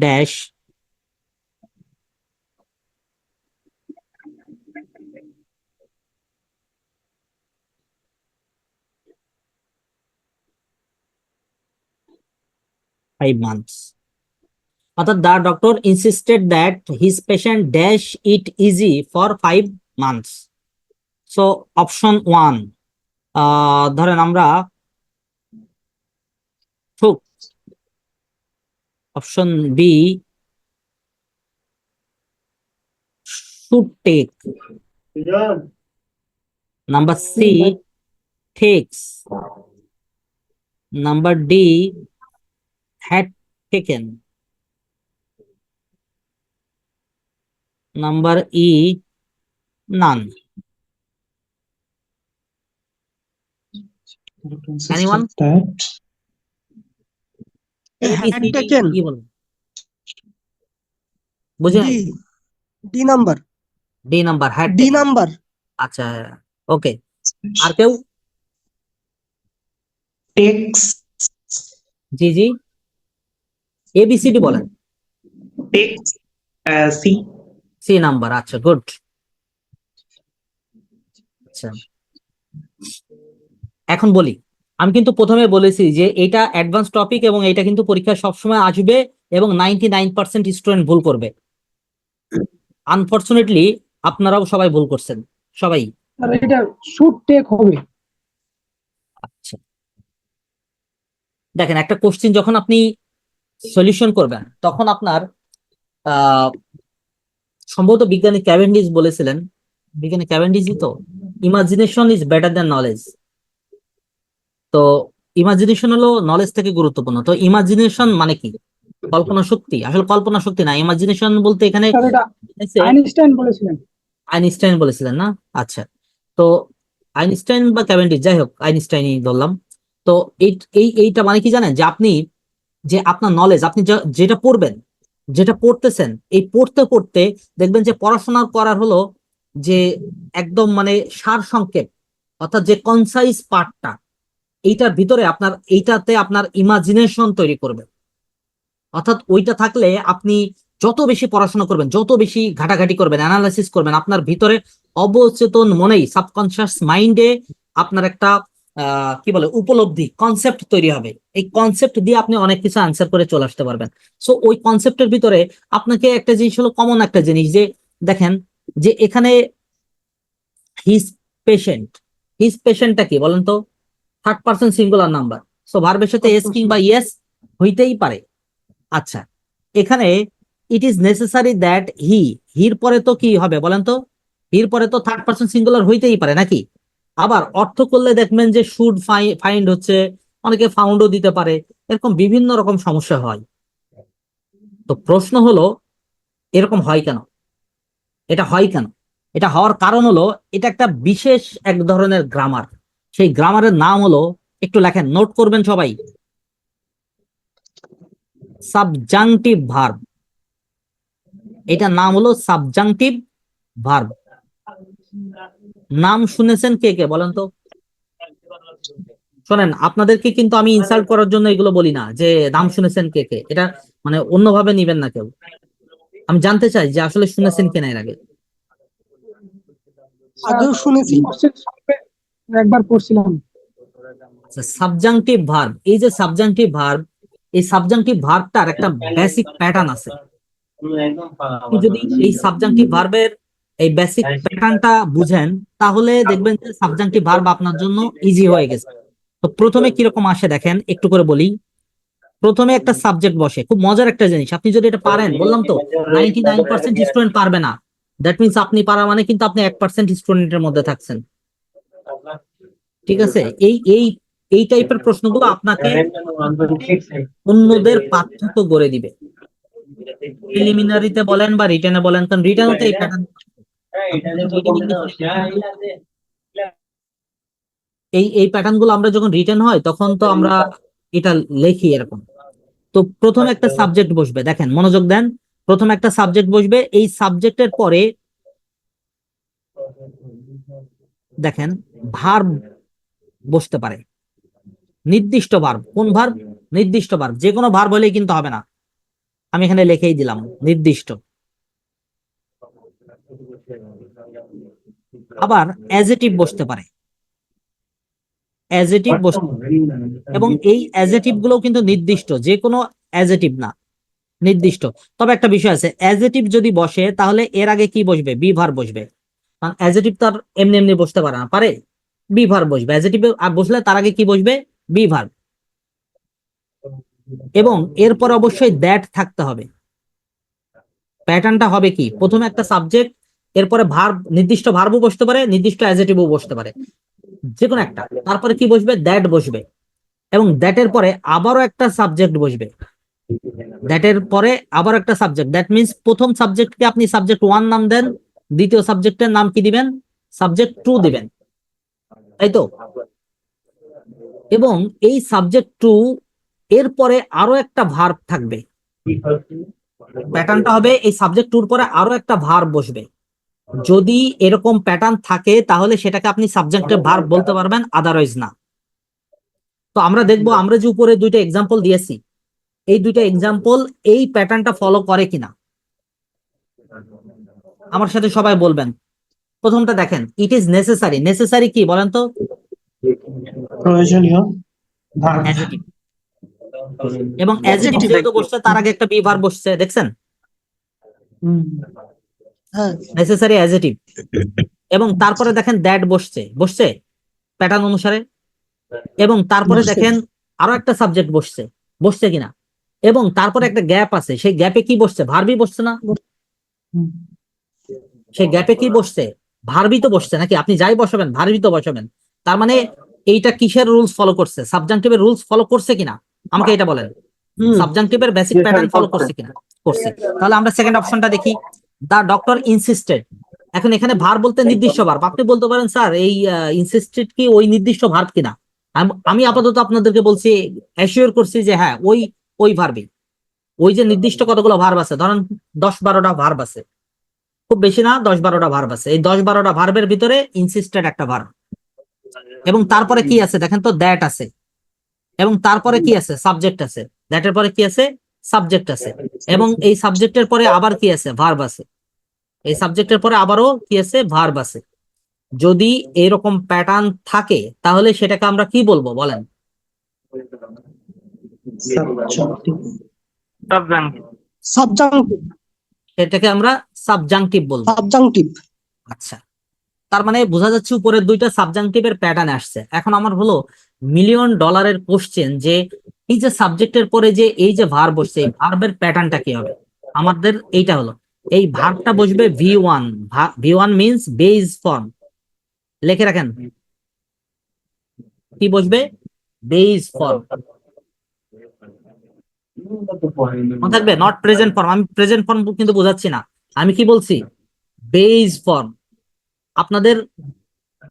dash five months। অর্থাৎ the doctor insisted that his patient dash it easy for 5 months। So option one, ধরেন আমরা took, option B should take, number C takes, number D had taken, number E none। Anyone? That had ABCD taken কি বলেন? বুঝি নাই। D, D number, D number, had D number, আচ্ছা, ওকে। আর কেউ? takes জি জি, ABCD বলেন। takes C। C number, আচ্ছা good. আচ্ছা, এখন বলি, আমি কিন্তু প্রথমে বলেছি যে এটা অ্যাডভান্স টপিক, এবং এটা কিন্তু পরীক্ষায় সবসময় আসবে, এবং 99% স্টুডেন্ট ভুল করবে। আনফরচুনেটলি আপনারাও সবাই ভুল করছেন, সবাই। আর এটা শুড টেক হবে। আচ্ছা, দেখেন একটা কোশ্চেন যখন আপনি সলিউশন করবেন তখন আপনার আহ সম্ভবত বিজ্ঞানী ক্যাভেন্ডিশ বলেছিলেন, বিজ্ঞানী ক্যাভেন্ডিশই তো, imagination is better than knowledge. তো ইমাজিনেশন হলো নলেজ থেকে গুরুত্বপূর্ণ। তো ইমাজিনেশন মানে কি? কল্পনা শক্তি। আসলে কল্পনা শক্তি না, ইমাজিনেশন বলতে এখানে স্যার এটা এসে আইনস্টাইন বলেছিলেন। আইনস্টাইন বলেছিলেন না? আচ্ছা, তো আইনস্টাইন বা ক্যাভেন্ডিশ, যাই হোক আইনস্টাইনই ধরলাম। তো এইটা মানে কি জানেন, যে আপনি যে আপনার নলেজ, আপনি যেটা পড়বেন, যেটা পড়তেছেন, এই পড়তে পড়তে দেখবেন যে পড়াশোনা করার হলো যে একদম মানে সার সংক্ষেপ, অর্থাৎ যে কনসাইজ পার্টটা, এইটার ভিতরে আপনার এইটাতে আপনার ইমাজিনেশন তৈরি করবে। অর্থাৎ ওইটা থাকলে আপনি যত বেশি পড়াশোনা করবেন, যত বেশি ঘাটাঘাটি করবেন, অ্যানালাইসিস করবেন, আপনার ভিতরে অবচেতন মনেই, সাবকনশিয়াস মাইন্ডে আপনার একটা কি বলে উপলব্ধি, কনসেপ্ট তৈরি হবে। এই কনসেপ্ট দিয়ে আপনি অনেক কিছু আনসার করে চলে আসতে পারবেন। সো ওই কনসেপ্টের ভিতরে আপনাকে একটা জিনিস হলো, কমন একটা জিনিস, যে দেখেন যে এখানে হিজ পেশেন্ট, হিজ পেশেন্টটা কি বলেন তো? Third person singular number, so ভার্বের সাথে এস কিংবা ইয়েস হইতেই পারে। আচ্ছা, এখানে ইট ইজ নেসেসারি দ্যাট হির পরে তো কি হবে বলেন তো? হির পরে তো থার্ড পার্সন সিঙ্গুলার হইতেই পারে নাকি? আবার অর্থ করলে দেখবেন যে শুড ফাইন্ড হচ্ছে, অনেকে ফাউন্ডও দিতে পারে, এরকম বিভিন্ন রকম সমস্যা হয়। তো প্রশ্ন হলো এরকম হয় কেন? এটা হয় কেন? এটা হওয়ার কারণ হলো এটা একটা বিশেষ এক ধরনের গ্রামার। সেই গ্রামারের নাম হলো, একটু লেখেন, নোট করবেন সবাই, সাবজাংটিভ ভার্ব। এটার নাম হলো সাবজাংটিভ ভার্ব। নাম শুনেছেন কে কে বলেন তো? শোনেন, আপনাদেরকে কিন্তু আমি ইনসাল্ট করার জন্য এগুলো বলি না, যে নাম শুনেছেন কে কে, এটা মানে অন্যভাবে নিবেন না কেউ। আমি জানতে চাই যে আসলে শুনেছেন কিনা এর আগে। আগেও শুনেছি, একবার পড়ছিলাম। সাবজাংটিভ ভার্ব, এই যে সাবজাংটিভ ভার্ব, এই সাবজাংটিভ ভার্বটার একটা বেসিক প্যাটার্ন আছে। আপনি যদি এই সাবজাংটিভ ভার্বের এই বেসিক প্যাটার্নটা বুঝেন, তাহলে দেখবেন যে সাবজাংটিভ ভার্ব আপনার জন্য ইজি হয়ে গেছে। তো প্রথমে কিরকম আসে দেখেন, একটু করে বলি। প্রথমে একটা সাবজেক্ট বসে, খুব মজার একটা জিনিস, আপনি যদি এটা পারেন, বললাম তো 99% স্টুডেন্ট পারবে না, দ্যাট মিনস আপনি পারা মানে কিন্তু আপনি 1% স্টুডেন্টের মধ্যে থাকছেন। ঠিক আছে? এই এই এই টাইপের প্রশ্নগুলো আপনাকে অন্যদের পার্থক্য গড়ে দিবে, প্রিলিমিনারিতে বলেন বা রিটেনে বলেন, কারণ রিটেনও তো এই প্যাটার্ন। এই প্যাটার্ন গুলো আমরা যখন রিটেন হয় তখন তো আমরা এটা লেখি এরকম। তো প্রথমে একটা সাবজেক্ট বসবে, দেখেন মনোযোগ দেন, প্রথমে একটা সাবজেক্ট বসবে, এই সাবজেক্টের পরে দেখেন ভার্ব বসতে পারে, নির্দিষ্ট ভার্ব। কোন ভার্ব? নির্দিষ্ট ভার্ব। যে কোনো ভার্ব হলেই কিন্তু হবে না, আমি এখানে লিখেই দিলাম নির্দিষ্ট। আবার অ্যাজেটিভ বসতে পারে, অ্যাজেটিভ বসতে পারে। এবং এই অ্যাজেটিভ গুলো কিন্তু নির্দিষ্ট, যে কোনো অ্যাজেটিভ না, নির্দিষ্ট। তবে একটা বিষয় আছে, অ্যাজেটিভ যদি বসে তাহলে এর আগে কি বসবে? বি ভার্ব বসবে। কারণ অ্যাজেটিভ তো আর এমনি এমনি বসতে পারে না, পারে? বি ভার্ব বসবে। অ্যাজেটিভ বসলে তার আগে কি বসবে? Be verb. এবং এরপর অবশ্যই দ্যাট থাকতে হবে। প্যাটার্নটা হবে কি, প্রথমে একটা সাবজেক্ট, এরপরে ভার্ব, নির্দিষ্ট ভার্বও বসতে পারে, নির্দিষ্ট অ্যাজেটিভও বসতে পারে, যে কোনো একটা। তারপরে কি বসবে? দ্যাট বসবে। এবং দ্যাটের পরে আবারও একটা সাবজেক্ট বসবে, দ্যাটের পরে আবার একটা সাবজেক্ট। দ্যাট মিনস প্রথম সাবজেক্টকে আপনি সাবজেক্ট 1 নাম দেন, দ্বিতীয় সাবজেক্টের নাম কি দিবেন? সাবজেক্ট 2 দিবেন, তাই তো? এবং এই সাবজেক্ট 2 এর পরে আরো একটা ভার্ব থাকবে। প্যাটার্নটা হবে এই সাবজেক্ট 2 এর পরে আরো একটা ভার্ব বসবে। যদি এরকম প্যাটার্ন থাকে তাহলে সেটাকে আপনি সাবজেক্টের ভার্ব বলতে পারবেন, আদারওয়াইজ না। তো আমরা দেখবো, আমরা যে উপরে দুইটা এক্সাম্পল দিয়েছি, এই দুইটা এক্সাম্পল এই প্যাটার্নটা ফলো করে কিনা। আমার সাথে সবাই বলবেন। প্রথমটা দেখেন, ইট ইজ নেসেসারি। নেসেসারি কি বলেন তো? প্রয়োজনীয় ভার্ব। অ্যাজেটিভ। এবং অ্যাজেটিভ যেহেতু বসছে তার আগে একটা বি ভার্ব বসছে, দেখছেন? হ্যাঁ নেসেসারি অ্যাডজেটিভ, এবং তারপরে দেখেন দ্যাট বসছে প্যাটার্ন অনুসারে, এবং তারপরে বসছে। দেখেন আরো একটা সাবজেক্ট বসছে কিনা, এবং তারপরে একটা গ্যাপ আছে, সেই গ্যাপে কি বসছে? ভার্বই বসছে না? সেই গ্যাপে কি বসছে? ভার্বই তো বসছে নাকি? আপনি যাই বসাবেন ভার্বই তো বসাবেন। তার মানে এইটা কিসের রুলস ফলো করছে? সাবজাংটিভের রুলস ফলো করছে কিনা আমাকে এটা বলেন। সাবজাংটিভের বেসিক প্যাটার্ন ফলো করছে কিনা? করছে। তাহলে আমরা সেকেন্ড অপশনটা দেখি, দা ডক্টর ইনসিস্টেড। এখন এখানে ভার্ব বলতে নির্দিষ্ট ভার্ব, আপনি বলতে পারেন স্যার এই ইনসিস্টেড কি ওই নির্দিষ্ট ভার্ব কিনা। আমি আপাতত আপনাদেরকে বলছি, অ্যাসিওর করছি যে হ্যাঁ ওই ভার্বই। ওই যে নির্দিষ্ট কতগুলো ভার্ব আছে, ধরেন 10-12টা ভার্ব আছে, খুব বেশি না, 10-12টা ভার্ব আছে। এই 10-12টা ভার্বের ভিতরে ইনসিস্টেড একটা ভার্ব, এবং তারপরে কি আছে দেখেন তো, দ্যাট আছে, এবং তারপরে কি আছে? সাবজেক্ট আছে। দ্যাটের পরে কি আছে? সাবজেক্ট আছে, এবং এই সাবজেক্টের পরে আবার কি আছে? ভার্ব আছে। এই সাবজেক্টের পরে আবারও কি আছে? ভার্ব আছে। যদি এরকম প্যাটার্ন থাকে তাহলে সেটাকে আমরা কি বলবো বলেন? সাবজাংটিভ। সেটাকে আমরা সাবজাংটিভ বলবো। সাবজাংটিভ। আচ্ছা, তার মানে বোঝা যাচ্ছে উপরের দুইটা সাবজাংটিভের প্যাটার্ন আসছে। এখন আমার হলো $1,000,000 কোশ্চেন যে এই যে সাবজেক্টের পরে যে এই যে ভার্ব বসছে, এই ভার্বের প্যাটার্নটা কি হবে? আমাদের এইটা হলো, এই ভার্বটা বসবে V1। V1 means base form, লিখে রাখেন কি বসবে? Base form. মনে থাকবে, নট প্রেজেন্ট ফর্ম। আমি প্রেজেন্ট ফর্ম কিন্তু বোঝাচ্ছি না, আমি কি বলছি? Base form. আপনাদের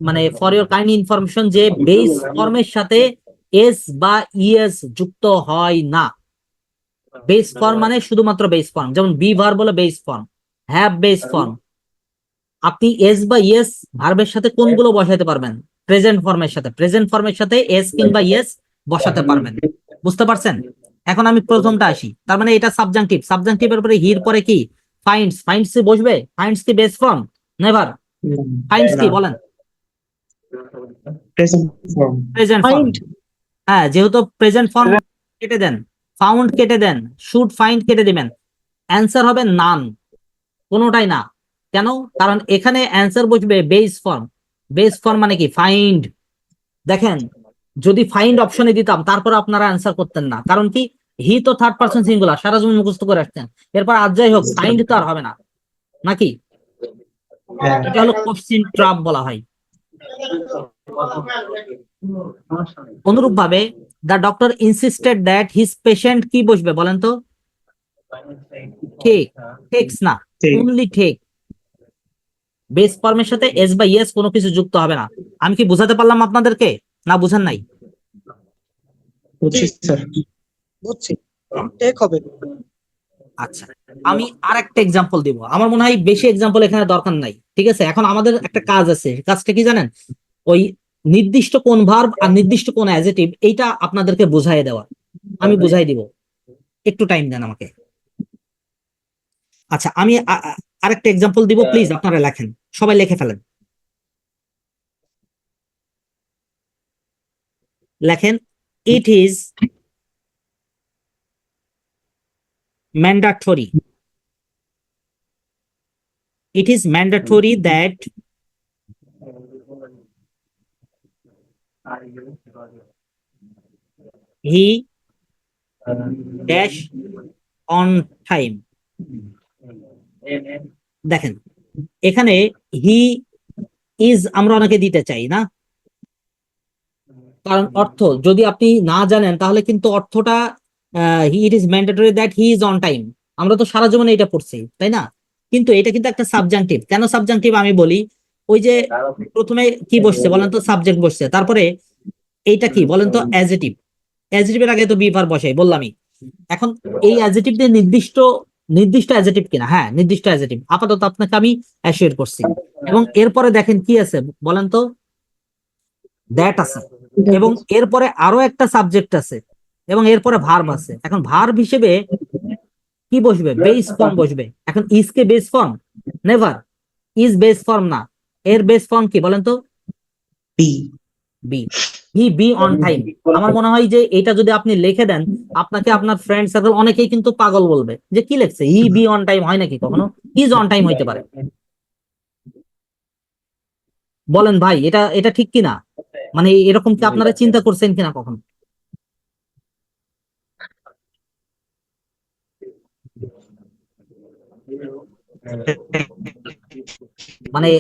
মানে ফর ইওর কাইন্ড ইনফরমেশন, যে বেস ফর্মের সাথে এস বা ইএস যুক্ত হয় না। বেস ফর্ম মানে শুধুমাত্র বেস ফর্ম, যেমন বি ভার্ব হলো base form, have base form. আপনি এস বা ইএস ভার্বের সাথে কোনগুলো বসাতে পারবেন? প্রেজেন্ট ফর্মের সাথে এস কিংবা ইএস বসাতে পারবেন। বুঝতে পারছেন? এখন আমি প্রথমটা আসি, তার মানে এটা সাবজাংটিভ। সাবজাংটিভের পরে হির পরে কি? ফাইন্ডস বসবে। ফাইন্ডস কি বেস ফর্ম? নেভার। ফাইন্ডস কি বলেন? Present form. Present form. Find. হ্যাঁ, যেহেতু প্রেজেন্ট ফর্ম কেটে দেন, ফাউন্ড কেটে দেন, শুড ফাইন্ড কেটে দিবেন, অ্যান্সার হবে নান, কোনোটাই না। কেন? কারণ এখানে অ্যান্সার বসবে বেস ফর্ম। বেস ফর্ম মানে কি? ফাইন্ড। দেখেন, যদি ফাইন্ড অপশনে দিতাম তারপর আপনারা অ্যান্সার করতেন না, কারণ কি? হি তো থার্ড পারসন সিঙ্গুলার, সারা জীবন মুখস্থ করে আসছেন, এরপর আজ যাই হোক ফাইন্ড তো আর হবে না নাকি? হ্যাঁ। এটা হলো কোশ্চিন ট্রাপ বলা হয়। অনুরূপ ভাবে the doctor insisted that his patient কি বসবে বলেন তো? ঠিক, টেক্স না, ঠিক। Only take. বেস ফর্মের সাথে এস বা ইএস কোনো কিছু যুক্ত হবে না। আমি কি বুঝাতে পারলাম আপনাদেরকে, না বুঝেন নাই? বুঝছি স্যার। বুঝছি। টেক হবে। আচ্ছা, আমি আর একটা এক্সাম্পল দিব। আমার মনে হয় বেশি এক্সাম্পল এখানে দরকার নাই, ঠিক আছে? এখন আমাদের একটা কাজ আছে, কাজটা কি জানেন? ওই নির্দিষ্ট কোন ভার্ব আর নির্দিষ্ট কোন অ্যাডজেক্টিভ, এইটা আপনাদেরকে বুঝাই দেওয়া। আমি বুঝাই দিব, একটু টাইম দেন আমাকে। আচ্ছা, আমি আরেকটা এক্সাম্পল দিব, প্লিজ আপনারা লেখেন, সবাই লিখে ফেলেন। লেখেন, it is mandatory. It is mandatory that he dash on time. দেখেন, এখানে হি ইজ আমরা অনেকে দিতে চাই না, কারণ অর্থ যদি আপনি না জানেন তাহলে কিন্তু অর্থটা it is mandatory that he is on time, আমরা তো সারা জীবনে এটা পড়ছি, তাই না? কিন্তু এটা কিন্তু একটা সাবজাংটিভ। কেন সাবজাংটিভ আমি বলি, ওই যে প্রথমে কি বসছে বলেন তো? সাবজেক্ট বসছে, তারপরে এইটা কি বলেন তো? অ্যাডজেটিভ। অ্যাডজেটিভের আগে তো বি ভার্ব বসাই বললামই। এখন এই অ্যাডজেটিভ দিয়ে নির্দিষ্ট অ্যাডজেটিভ কিনা? হ্যাঁ, নির্দিষ্ট অ্যাডজেটিভ। আপাতত আপনাকে আমি অ্যাসিওর করছি। এবং এরপরে দেখেন কি আছে বলেন তো? দ্যাট আছে, এবং এরপরে আরো একটা সাবজেক্ট আছে, এবং এরপরে ভার্ব আছে। এখন ভার্ব হিসেবে কি বসবে? বেস ফর্ম বসবে। এখন ইজ কে base form? Never. Is base form না, এর বেস ফর্ম কি বলেন তো? Be. Be. He be on time. আমার মনে হয় যে এটা যদি আপনি লিখে দেন, আপনাকে আপনার ফ্রেন্ড সার্কেল অনেকেই কিন্তু পাগল বলবে যে কি লিখছে, হি বি অন টাইম হয় নাকি কখনো? ইজ অন টাইম হইতে পারে। বলেন ভাই, এটা এটা ঠিক কিনা? মানে এরকম কি আপনারা চিন্তা করছেন কিনা কখনো? মানে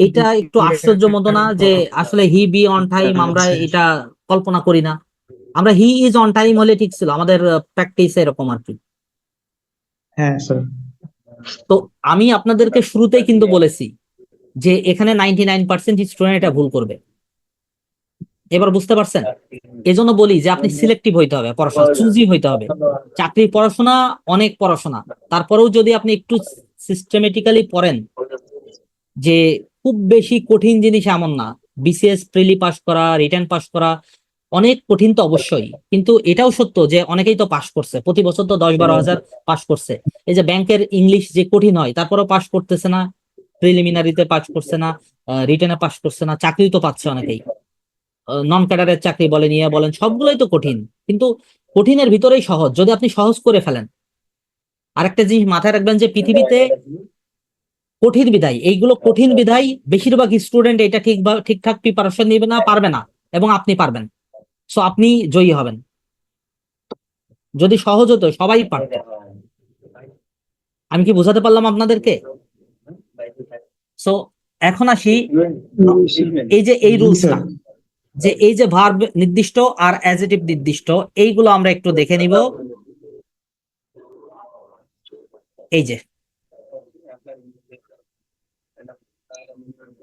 এটা একটু আশ্চর্য মতো না যে আসলে হি বি অন টাইম আমরা আচ্ছা। এটা কল্পনা করি না? আমরা হি ইজ অন টাইম হলে ঠিক ছিল, আমাদের প্র্যাকটিস এরকম আর কি। হ্যাঁ স্যার। তো আমি আপনাদেরকে শুরুতেই কিন্তু বলেছি যে এখানে 99% স্টুডেন্ট এটা ভুল করবে। এবার বুঝতে পারছেন? এজন্য বলি যে আপনি সিলেক্টিভ হইতে হবে, পড়াশোনা চুজি হইতে হবে। চাকরির পড়াশোনা অনেক পড়াশোনা, তারপরেও যদি আপনি একটু সিস্টেমেটিক্যালি পড়েন, যে খুব বেশি কঠিন জিনিস এমন না। বিসিএস প্রিলি পাস করা, রিটেন পাস করা অনেক কঠিন তো অবশ্যই, কিন্তু এটাও সত্য যে অনেকেই তো পাস করছে, প্রতি বছর তো 10-12 হাজার পাস করছে। এই যে ব্যাংকের ইংলিশ যে কঠিন হয়, তারপরেও পাস করতেছে না, প্রিলিমিনারিতে পাস করছে না, রিটেনে পাস করছে না, চাকরি তো পাচ্ছে অনেকেই। নন ক্যাডারের চাকরি বলেন, ইয়ে বলেন, সবগুলোই তো কঠিন। কিন্তু কঠিনের ভিতরেই সহজ, যদি আপনি সহজ করে ফেলেন। আরেকটা জিনিস মাথায় রাখবেন যে পৃথিবীতে কঠিন বিধায়, এইগুলো কঠিন বিধায় বেশিরভাগ স্টুডেন্ট এটা ঠিকঠাক প্রিপারেশন নিবে না, পারবে না, এবং আপনি পারবেন। সো আপনি জয়ী হবেন। যদি সহজ হতো সবাই পারতো। আমি কি বোঝাতে পারলাম আপনাদেরকে? সো এখন আসি এই যে এই জি রুলসটা, স্যার। যে এই যে ভার্ব নির্দিষ্ট আর অ্যাডজেক্টিভ নির্দিষ্ট, এইগুলো আমরা একটু দেখে নিব। এই যে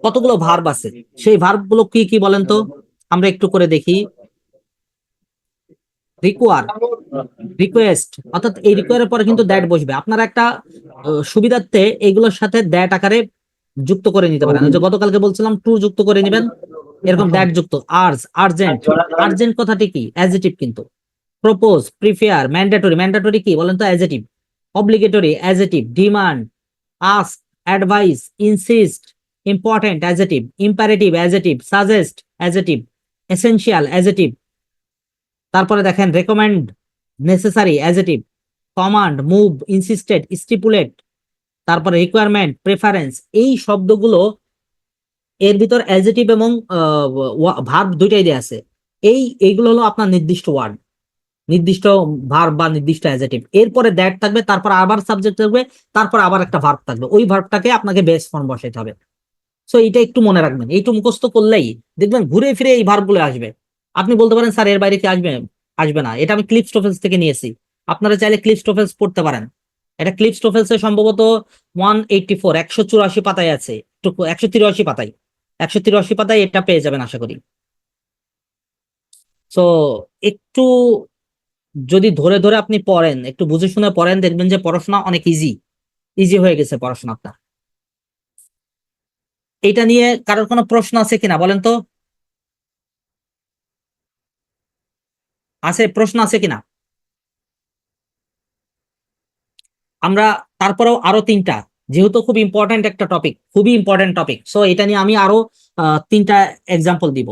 কতগুলো ভার্ব আছে, সেই ভার্ব গুলো কি কি বলেন তো? আমরা একটু করে দেখি। রিকোয়ার, রিকোয়েস্ট, অর্থাৎ এই রিকোয়ারের পরে কিন্তু দ্যাট বসবে। আপনারা একটা সুবিধার্থে এইগুলোর সাথে দ্যাট আকারে যুক্ত করে নিতে পারেন। ওই যে গতকালকে বলছিলাম টু যুক্ত করে নিবেন, এরকম দ্যাট যুক্ত। আর্জ, আর্জেন্ট, আর্জেন্ট কথাটি কি? অ্যাডজেক্টিভ কিন্তু। প্রপোজ, প্রিফেয়ার, ম্যান্ডেটরি, ম্যান্ডেটরি কি বলেন তো? Adjective. Obligatory, adjective. Demand, ask, advice, insist, important, adjective. Imperative, adjective. Suggest, adjective. Essential, adjective. তারপরে দেখেন recommend, necessary, adjective. Command, move, insisted, stipulate. তারপরে রিকোয়ারমেন্ট, প্রেফারেন্স। এই শব্দগুলো এর ভিতর অ্যাডজেক্টিভ এবং ভার্ব দুইটাই দেয়া আছে। এইগুলো হলো আপনার নির্দিষ্ট ওয়ার্ড, নির্দিষ্ট ভার্ব বা নির্দিষ্ট অ্যাডজেক্টিভ। এরপরে দ্যাট থাকবে, তারপর আবার সাবজেক্ট থাকবে, তারপর আবার একটা ভার্ব থাকবে। ওই ভার্বটাকে আপনাকে বেস ফর্ম বসাইতে হবে। সো এইটা একটু মনে রাখবেন, এইটু মুখস্থ করলেই দেখবেন ঘুরে ফিরে এই ভার্বগুলো আসবে। আপনি বলতে পারেন স্যার এর বাইরে কি আসবে? আসবে না। এটা আমি ক্লিপস টোফেলস থেকে নিয়েছি, আপনারা চাইলে ক্লিপস টোফেলস পড়তে পারেন। এটা ক্লিপস টোফেলস এর সম্ভবত 184, 184 পাতায় আছে, একটু 183 পাতায়, 183 পাতায় এটা পেয়ে যাবেন আশা করি। সো একটু যদি ধরে ধরে আপনি পড়েন, একটু বুঝে শুনে পড়েন, দেখবেন যে পড়াশোনা অনেক ইজি, ইজি হয়ে গেছে পড়াশোনাটা। এটা নিয়ে কারোর কোনো প্রশ্ন আছে কিনা বলেন তো? আছে, প্রশ্ন আছে কিনা? আমরা তারপরেও আরো তিনটা, যেহেতু খুব ইম্পর্টেন্ট একটা টপিক, খুবই ইম্পর্টেন্ট টপিক, সো এটা নিয়ে আমি আরো তিনটা এক্সাম্পল দিব।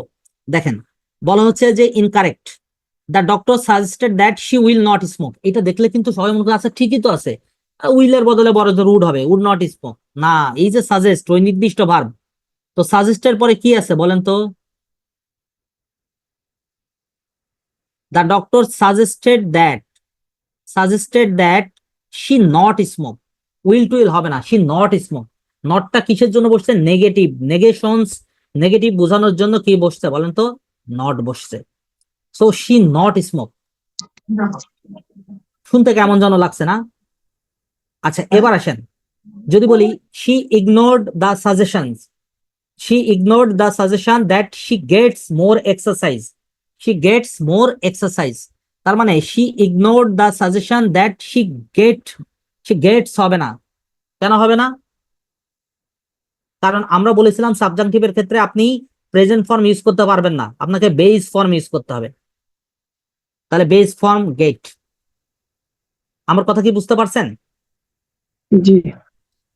দেখেন, বলা হচ্ছে যে incorrect. The doctor suggested that she will not smoke. এটা দেখলে কিন্তু সবাই মনে করে আছে ঠিকই তো আছে, উইলের বদলে বড় জোর উড হবে, উড নট স্মোক না। এই যে সাজেস্ট, ওই নির্দিষ্ট ভার্ব। তো সাজেস্টের পরে কি আছে বলেন তো? The doctor suggested that she not smoke. Will two will হবে না, শি নট স্মোক। নটটা কিসের জন্য বসছে? নেগেটিভ, নেগেশনস, নেগেটিভ বোঝানোর জন্য কি বসছে বলেন তো? নট বসছে। So she not smoke. শুনতে কেমন যেন লাগছে না? আচ্ছা এবার আসেন, যদি বলি she ignored the suggestions, she ignored the suggestion that she gets more exercise, she gets more exercise. তার মানে she ignored the suggestion that she gets হবে না। কেন হবে না? কারণ আমরা বলেছিলাম সাবজাংটিভের ক্ষেত্রে আপনি প্রেজেন্ট ফর্ম ইউজ করতে পারবেন না, আপনাকে বেস ফর্ম ইউজ করতে হবে। তাহলে বেস ফর্ম গেট। আমার কথা কি বুঝতে পারছেন? জি।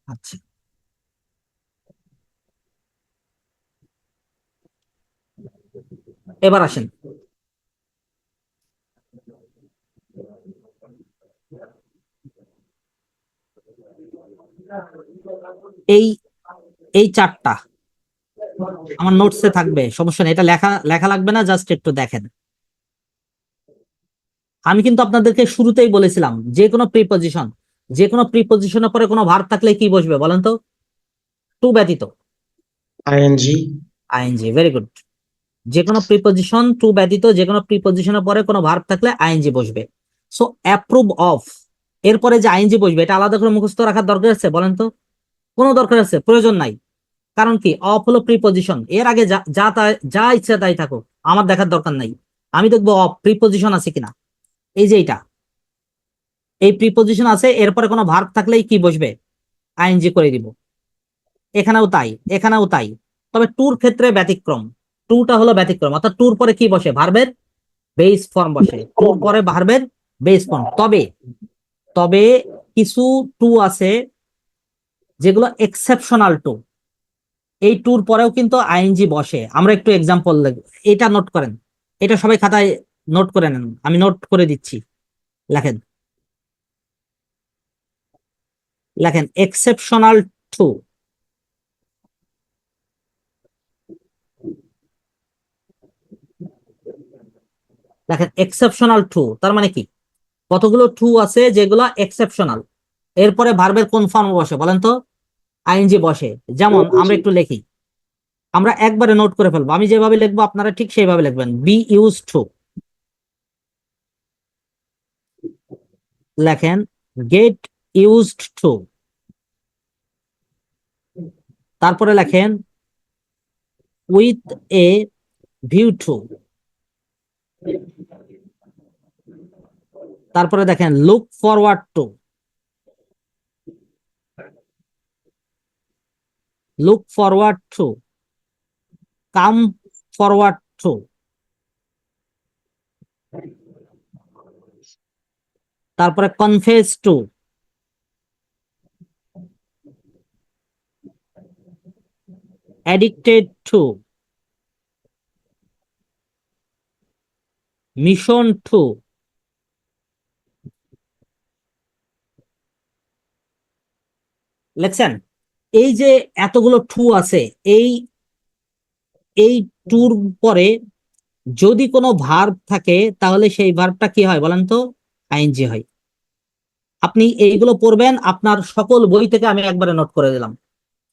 আচ্ছা, এবার আসেন, এই এই চারটা আমার নোটসে থাকবে, সমস্যা নেই, এটা লেখা লেখা লাগবে না, জাস্ট একটু দেখেন। আমি কিন্তু আপনাদেরকে শুরুতেই বলেছিলাম যে কোনো প্রিপজিশনের পরে কোনো ভার্ব থাকলে কি বসবে বলেন তো? টু ব্যতীত আইএনজি। ING, very good. যে কোনো প্রিপজিশন টু ব্যতীত যে কোনো প্রিপজিশনের পরে কোনো ভার্ব থাকলে আইএনজি বসবে। সো অ্যাপ্রুভ অফ, এরপরে যে আইএনজি বসবে এটা আলাদা করে মুখস্থ রাখার দরকার আছে বলেন তো? কোনো দরকার আছে? প্রয়োজন নাই। কারণ কি, অফ হলো প্রিপজিশন, এর আগে যা যা যা ইচ্ছা তাই থাকুক, আমার দেখার দরকার নাই। আমি দেখবো অফ প্রিপজিশন আছে কিনা। এই যে এটা, এই প্রিপজিশন আছে, এরপরে কোনো ভার্ব থাকলেই কি বসবে? আইএনজি করে দিব। এখানেও তাই, এখানেও তাই। তবে টুর ক্ষেত্রে ব্যতিক্রম, টুটা হলো ব্যতিক্রম, অর্থাৎ টুর পরে কি বসে? ভার্বের বেস ফর্ম বসে, টুর পরে ভার্বের বেস ফর্ম। তবে তবে কিছু টু আছে যেগুলো এক্সেপশনাল টু, এই টুর পরেও কিন্তু আইএনজি বসে। আমরা একটু এক্সাম্পল দেখব, এটা নোট করেন, এটা সবাই খাতায় নোট করে নেন, আমি নোট করে দিচ্ছি। লেখেন, লেখেন এক্সেপশনাল টু। দেখেন এক্সেপশনাল টু তার মানে কি? কতগুলো টু আছে যেগুলো এক্সেপশনাল, এরপরে ভার্বের কোন ফর্ম বসে বলেন তো? আইএনজি বসে। যেমন আমরা একটু লিখি, আমরা একবারে নোট করে ফেলবো, আমি যেভাবে লিখবো আপনারা ঠিক সেইভাবে লিখবেন। বি ইউজ টু, লেখেন গেট ইউজড টু, তারপরে লেখেন উইথ এ ভিউ টু, তারপরে দেখেন look forward to, look forward to, come forward to, তারপরে confess to, addicted to, mission to. লেখছেন? এই যে এতগুলো টু আছে, এই এই টুর পরে যদি কোনো ভার্ব থাকে তাহলে সেই ভার্বটা কি হয় বলেন তো? আইএনজি হয়। আপনি এইগুলো পড়বেন, আপনার সকল বই থেকে আমি একবারে নোট করে দিলাম।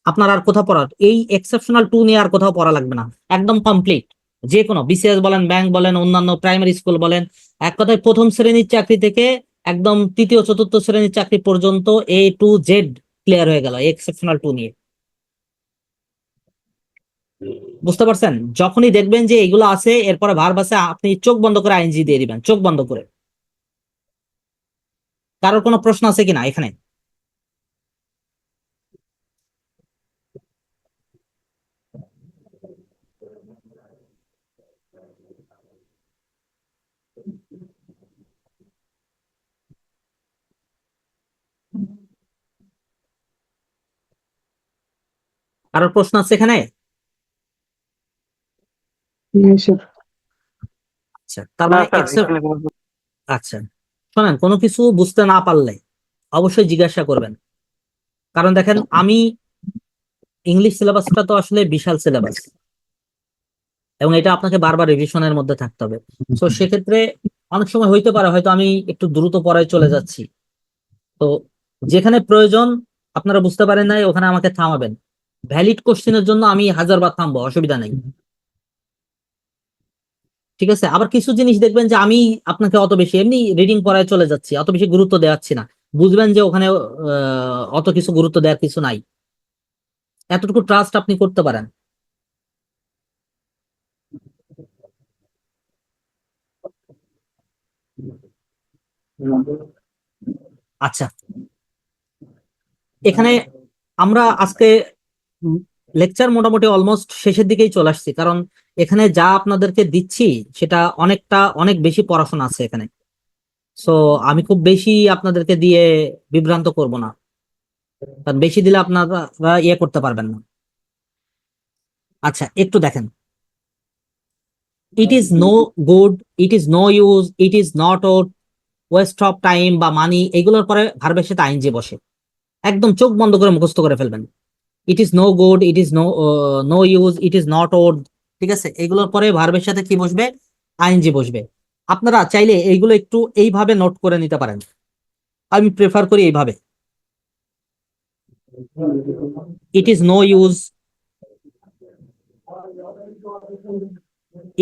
আপনার আর কোথাও পড়ার, এই এক্সেপশনাল টু নিয়ে আর কোথাও পড়া লাগবে না, একদম কমপ্লিট। যে কোনো বিসিএস বলেন, ব্যাংক বলেন, অন্যান্য প্রাইমারি স্কুল বলেন, এক কথায় প্রথম শ্রেণীর চাকরি থেকে একদম তৃতীয় চতুর্থ শ্রেণীর চাকরি পর্যন্ত এ টু জেড ক্লিয়ার হয়ে গেল এক্সেপশনাল টু নিয়ে। বুঝতে পারছেন? যখনই দেখবেন যে এগুলো আছে এরপরে ভার্ব আছে, আপনি চোখ বন্ধ করে আইএনজি দিয়ে দিবেন, চোখ বন্ধ করে। কারোর কোনো প্রশ্ন আছে কিনা এখানে? কারোর প্রশ্ন আছে এখানে? আচ্ছা, তার মানে আচ্ছা, শোনেন, কোনো কিছু বুঝতে না পারলে অবশ্যই জিজ্ঞাসা করবেন। কারণ দেখেন, আমি ইংলিশ সিলেবাসটা তো আসলে বিশাল সিলেবাস, এবং এটা আপনাকে বারবার রিভিশনের মধ্যে থাকতে হবে। তো সেক্ষেত্রে অনেক সময় হইতে পারে হয়তো আমি একটু দ্রুত পড়ায় চলে যাচ্ছি, তো যেখানে প্রয়োজন আপনারা বুঝতে পারেন নাই ওখানে আমাকে থামাবেন। ভ্যালিড কোশ্চেনের জন্য আমি 1000 বার থামবো, অসুবিধা নেই। ঠিক আছে? আবার কিছু জিনিস দেখবেন যে আমি আপনাকে অত বেশি এমনি রিডিং পড়ায় চলে যাচ্ছি, অত বেশি গুরুত্ব দেওয়াচ্ছি না, বুঝবেন যে ওখানে অত কিছু গুরুত্ব দেওয়ার কিছু নাই, এতটুকু ট্রাস্ট আপনি করতে পারেন। আচ্ছা, এখানে আমরা আজকে লেকচার মোটামুটি অলমোস্ট শেষের দিকেই চলে আসছি, কারণ এখানে যা আপনাদেরকে দিচ্ছি সেটা অনেক বেশি পড়াশোনা আছে এখানে। সো আমি খুব বেশি আপনাদেরকে দিয়ে বিভ্রান্ত করব না, কারণ বেশি দিলে আপনারা ইয়ে করতে পারবেন না। আচ্ছা, একটু দেখেন, it is no good, it is no use, it is not worth, waste of time বা মানি, এগুলোর পরে ভার্বের সাথে আইএনজি বসে। একদম চোখ বন্ধ করে মুখস্থ করে ফেলবেন। It is no good, it is no use, it is not worth, ঠিক আছে? এগুলোর পরে ভার্বের সাথে কি বসবে? আইএনজি বসবে। আপনারা চাইলে এইগুলো একটু এইভাবে নোট করে নিতে পারেন, আমি প্রেফার করি এইভাবে। It is no use,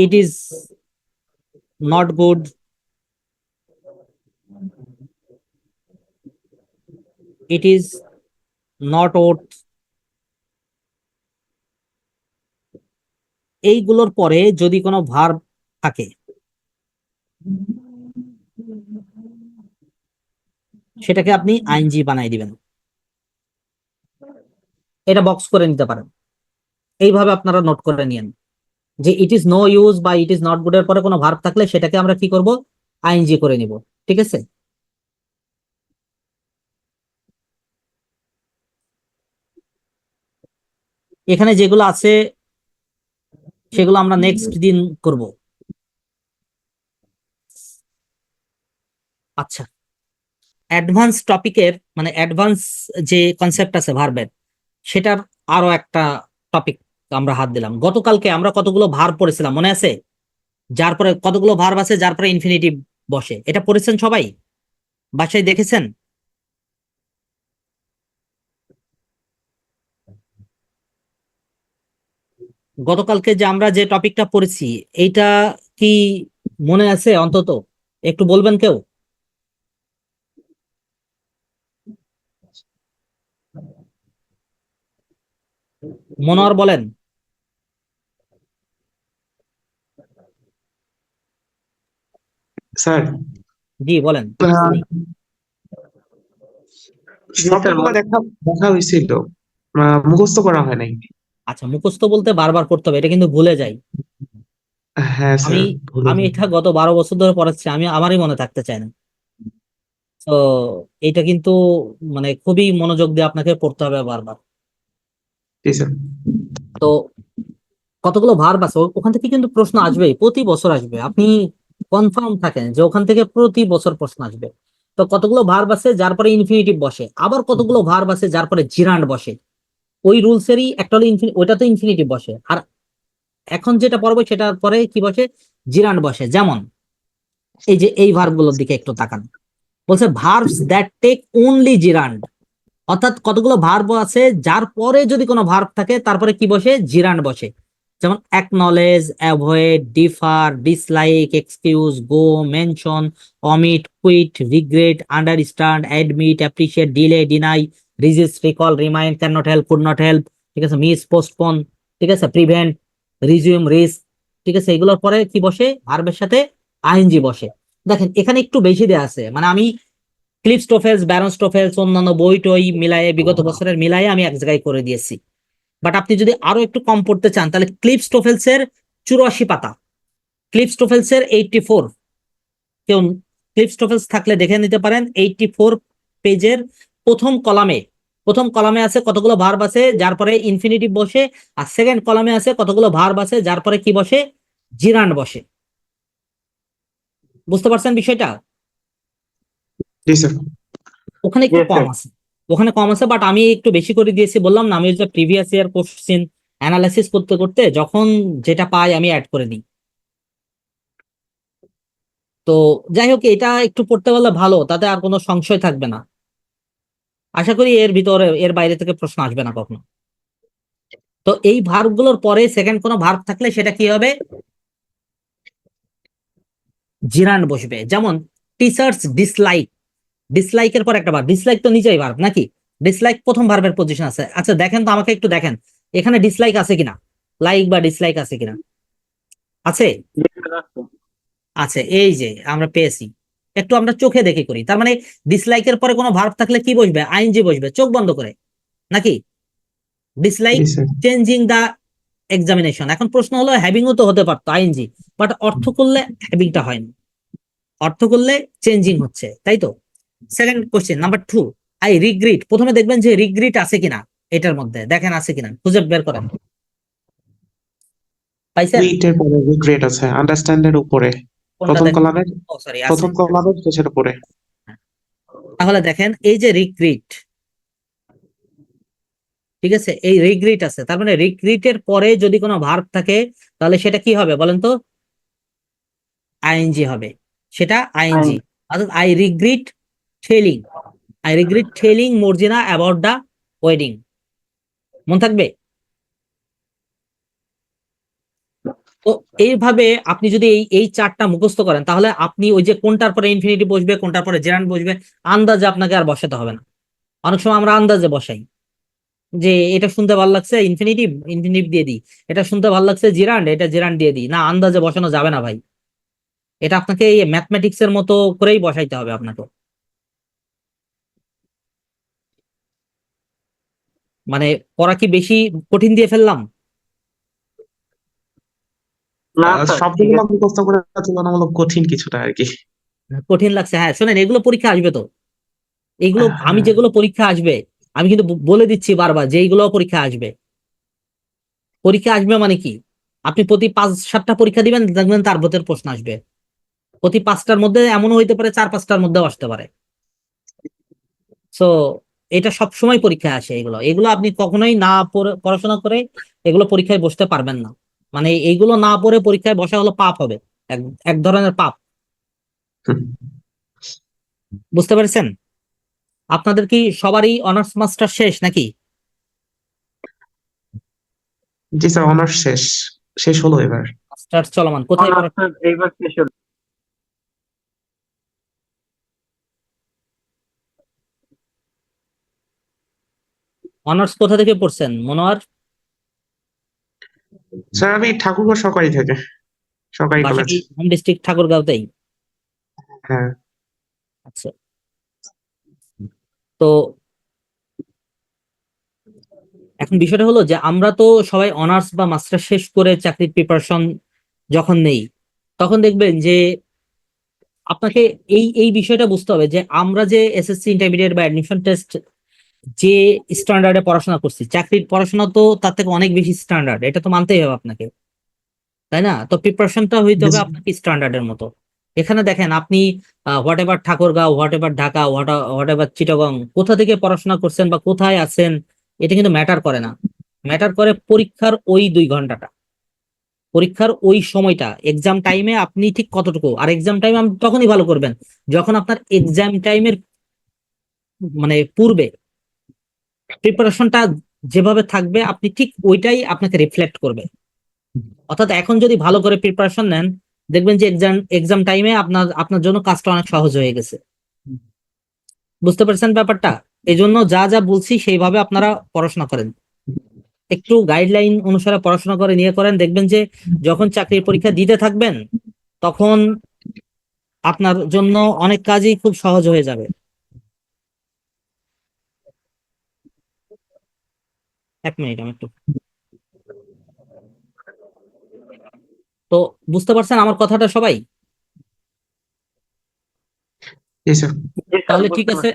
it is not good, it is not worth. এইগুলোর পরে যদি কোনো ভার্ব থাকে সেটাকে আপনি আইএনজি বানাই দিবেন। এটা বক্স করে নিতে পারেন, এইভাবে আপনারা নোট করে নিয়েন যে ইট ইজ নো ইউজ বা ইট ইজ নট গুড এর পরে কোনো ভার্ব থাকলে সেটাকে আমরা কি করব? আইএনজি করে নিব, ঠিক আছে? এখানে যেগুলো আছে সেগুলো আমরা নেক্সট দিন করব। আচ্ছা, অ্যাডভান্স টপিকের মানে অ্যাডভান্স যে কনসেপ্ট আছে ভার্বের, সেটার আরো একটা টপিক আমরা হাত দিলাম। গতকালকে আমরা কতগুলো ভার্ব পড়েছিলাম মনে আছে? যার পরে কতগুলো ভার্ব আছে যার পরে ইনফিনিটিভ বসে, এটা পড়েছেন সবাই? বাসায় দেখেছেন? গতকালকে যে আমরা যে টপিকটা পড়েছি এইটা কি মনে আছে অন্তত? একটু বলবেন কেউ? মনোয়ার বলেন। স্যার, জি বলেন। টপিকগুলো দেখা দেখা হয়েছিল, মুখস্থ করা হয় নাই। আচ্ছা, মুখস্থ বলতে বারবার করতে হবে, এটা কিন্তু ভুলে যাই। হ্যাঁ আমি স্যার, ভুলে আমি যাই। এটা গত 12 বছর ধরে পড়াচ্ছি, আমি আমারই মনে থাকতে চায় না। তো এটা কিন্তু মানে খুবই মনোযোগ দিয়ে আপনাকে পড়তে হবে বারবার। জি স্যার। তো কতগুলো ভার্ব আছে ওখান থেকে কিন্তু প্রশ্ন আসবে, প্রতি বছর আসবে, আপনি কনফার্ম থাকেন যে ওখান থেকে প্রতি বছর প্রশ্ন আসবে। তো কতগুলো ভার্ব আছে যার পরে ইনফিনিটিভ বসে, আবার কতগুলো ভার্ব আছে যার পরে জিরান্ড বসে। ওই রুলসেরই একটা হলো ওইটাতে ইনফিনিটিভ বসে, আর এখন যেটা পড়বো সেটার পরে কি বসে? জিরান্ড বসে। যেমন এই যে এই ভার্ব গুলোর দিকে একটু তাকান, বলছে verbs that take only gerund. অর্থাৎ কতগুলো ভার্ব আছে যার পরে যদি কোনো ভার্ব থাকে তারপরে কি বসে? জিরান্ড বসে। যেমন acknowledge, avoid, defer, dislike, excuse, go, mention, omit, quit, regret, understand, admit, appreciate, delay, deny, resist, recall, remind, can not help, could not help, ঠিক আছে? মিস, পোস্টপোন, ঠিক আছে? প্রিভেন্ট, রিজিউম, রিস্ক, ঠিক আছে? এগুলোর পরে কি বসে? ভার্বের সাথে আইএনজি বসে। দেখেন এখানে একটু বেশি দেয়া আছে, মানে আমি ক্লিপস্টোফেলস, ব্যারনস্টোফেলস, অন্যান্য বই টই মিলায়ে বিগত বছরের মিলায়ে আমি এক জায়গায় করে দিয়েছি। বাট আপনি যদি আরো একটু কম পড়তে চান তাহলে ক্লিপস্টোফেলস এর 84 পাতা, ক্লিপস্টোফেলস এর 84, কেউ ক্লিপস্টোফেলস থাকলে দেখে নিতে পারেন। 84 পেজের প্রথম কলামে আছে কতগুলো ভার্ব আছে যার পরে ইনফিনিটিভ বসে, আর সেকেন্ড কলামে আছে কতগুলো ভার্ব আছে যার পরে কি বসে? জিরান্ড বসে। বুঝতে পারছেন বিষয়টা? জি স্যার। ওখানে একটু কম আছে, ওখানে কম আছে, বাট আমি একটু বেশি করে দিয়েছি। বললাম না, আমি যে প্রিভিয়াস ইয়ার কোশ্চেন অ্যানালাইসিস করতে করতে যখন যেটা পাই আমি অ্যাড করে দিই। তো যাই হোক, এটা একটু পড়তে পারলে ভালো, তাতে আর কোনো সংশয় থাকবে না। আশা করি এর ভিতরে এর বাইরে থেকে প্রশ্ন আসবে না কখনো। তো এই ভার্ব গুলোর পরে সেকেন্ড কোনো ভার্ব থাকলে সেটা কি হবে? জিরান্ড বসবে। যেমন টিচার্স ডিসলাইক, ডিসলাইকের পর একটা ভার্ব, ডিসলাইক তো নিজেই ভার্ব নাকি? ডিসলাইক প্রথম ভার্বের পজিশন আছে। আচ্ছা দেখেন তো, আমাকে একটু দেখেন এখানে ডিসলাইক আছে কিনা, লাইক বা ডিসলাইক আছে কিনা? আছে? আছে, এই যে আমরা পেয়েছি। একটু আমরা চোখে দেখে করি, তার মানে ডিসলাইকের পরে কোনো ভার্ব থাকলে কি বসবে? আইএনজি বসবে, চোখ বন্ধ করে নাকি? ডিসলাইক জি স্যার। চেঞ্জিং দা এক্সামিনেশন। এখন প্রশ্ন হলো হ্যাভিংও তো হতে পারতো আইএনজি, বাট অর্থ করলে হ্যাভিংটা হয়নি, অর্থ করলে চেঞ্জিং হচ্ছে, তাই তো? Second question number 2, I regret. প্রথমে দেখবেন যে রিগ্রিট আছে কিনা, এটার মধ্যে দেখেন আছে কিনা, খুঁজে বের করেন। পাইছেন? রিটের পরে রিগ্রেট আছে, আন্ডারস্ট্যান্ডের উপরে, কোনটা প্রথম দেখেন? কলামের ও সরি, আছে। প্রথম কলামের শেষের উপরে। তাহলে দেখেন এই যে রিগ্রিট, ঠিক আছে, এই রিগ্রিট আছে, তার মানে রিগ্রিটের পরে যদি কোনো ভার্ব থাকে তাহলে সেটা কি হবে বলেন তো? আইএনজি হবে, সেটা আইএনজি। অর্থাৎ I regret telling, I regret telling Marjina about the wedding. মন থাকবে? তো এইভাবে আপনি যদি এই চারটা মুখস্থ করেন তাহলে আপনি ওই যে কোনটার পরে ইনফিনিটিভ বসবে, কোনটার পরে জেরান্ড বসবে, আন্দাজে আপনাকে আর বসাতে হবে না। অনেক সময় আমরা আন্দাজে বসাই, যে এটা শুনতে ভালো লাগছে ইনফিনিটিভ, ইনফিনিটিভ দিয়ে দিই, এটা শুনতে ভালো লাগছে জিরান্ড, এটা জিরান্ড দিয়ে দিই। না, আন্দাজে বসানো যাবে না ভাই, এটা আপনাকে এই ম্যাথমেটিক্স এর মতো করেই বসাইতে হবে আপনাকে। মানে পড়া কি বেশি কঠিন দিয়ে ফেললাম? সবগুলো মুখস্থ করে তুলনামূলক কঠিন কিছুটা আর কি। কঠিন লাগছে? হ্যাঁ শোনেন, এগুলো পরীক্ষা আসবে তো, এগুলো আমি হ্যাঁ। যেগুলো পরীক্ষা আসবে আমি কিন্তু বলে দিচ্ছি বারবার যে এইগুলো পরীক্ষা আসবে। পরীক্ষা আসবে মানে কি, আপনি প্রতি 5-7টা পরীক্ষা দিবেন, দেখবেন তার ভেতর প্রশ্ন আসবে। প্রতি 5টার মধ্যে এমনও হইতে পারে 4-5টার মধ্যেও আসতে পারে। সো এটা সব সময় পরীক্ষায় আসে। এগুলো এগুলো আপনি কখনোই না পড়াশোনা করে এগুলো পরীক্ষায় বসতে পারবেন না। মানে এইগুলো না পড়ে পরীক্ষায় বসা হলো পাপ হবে, এক এক ধরনের পাপ। বুঝতে পেরেছেন? আপনাদের কি সবারই অনার্স মাস্টার শেষ নাকি? জি স্যার, অনার্স শেষ, শেষ হলো এবার। মাস্টার্স চলমান, কোথায় এইবার শেষ হলো। অনার্স কোথা থেকে পড়ছেন মনোয়ার? স্যার আমি ঠাকুরগাঁও সরকারি থেকে, সরকারি বাসা কলেজ। কি হোম ডিস্ট্রিক্ট ঠাকুরগাঁওতেই? হ্যাঁ। আচ্ছা। তো এখন বিষয়টা হলো যে আমরা তো সবাই অনার্স বা মাস্টার শেষ করে চাকরির প্রিপারেশন যখন নেই, তখন দেখবেন যে আপনাকে এই বিষয়টা বুঝতে হবে যে আমরা যে এসএসসি, ইন্টারমিডিয়েট বা অ্যাডমিশন টেস্ট যে স্ট্যান্ডার্ডে পড়াশোনা করছি, চাকরির পড়াশোনা তো তার থেকে অনেক বেশি স্ট্যান্ডার্ড, এটা তো মানতেই হবে আপনাকে, তাই না? তো প্রিপারেশনটা হইতে হবে আপনাকে স্ট্যান্ডার্ডের মতো। এখানে দেখেন আপনি what ever Thakurgaon, what ever Dhaka, what ever Chittagong, কোথা থেকে পড়াশোনা করছেন বা কোথায় আছেন, এটা কিন্তু ম্যাটার করে না। ম্যাটার করে পরীক্ষার ওই 2 ঘন্টাটা, পরীক্ষার ওই সময়টা, এক্সাম টাইমে আপনি ঠিক কতটুকু। আর এক্সাম টাইম আপনি তখনই ভালো করবেন যখন আপনার এক্সাম টাইমের মানে পূর্বে প্রিপারেশনটা যেভাবে থাকবে আপনি ঠিক ওইটাই আপনাকে রিফ্লেক্ট করবে। অর্থাৎ এখন যদি ভালো করে প্রিপারেশন নেন দেখবেন যে এক্সাম টাইমে আপনার আপনার জন্য কাজটা অনেক সহজ হয়ে গেছে। বুঝতে পারছেন ব্যাপারটা? এই জন্য যা যা বলছি সেইভাবে আপনারা পড়াশোনা করেন, একটু গাইডলাইন অনুসারে পড়াশোনা করে নিয়ে করেন, দেখবেন যে যখন চাকরির পরীক্ষা দিতে থাকবেন তখন আপনার জন্য অনেক কাজই খুব সহজ হয়ে যাবে। এক মিনিট, আমি একটু, তো বুঝতে পারছেন আমার কথাটা সবাই? জি স্যার। তাহলে ঠিক আছে।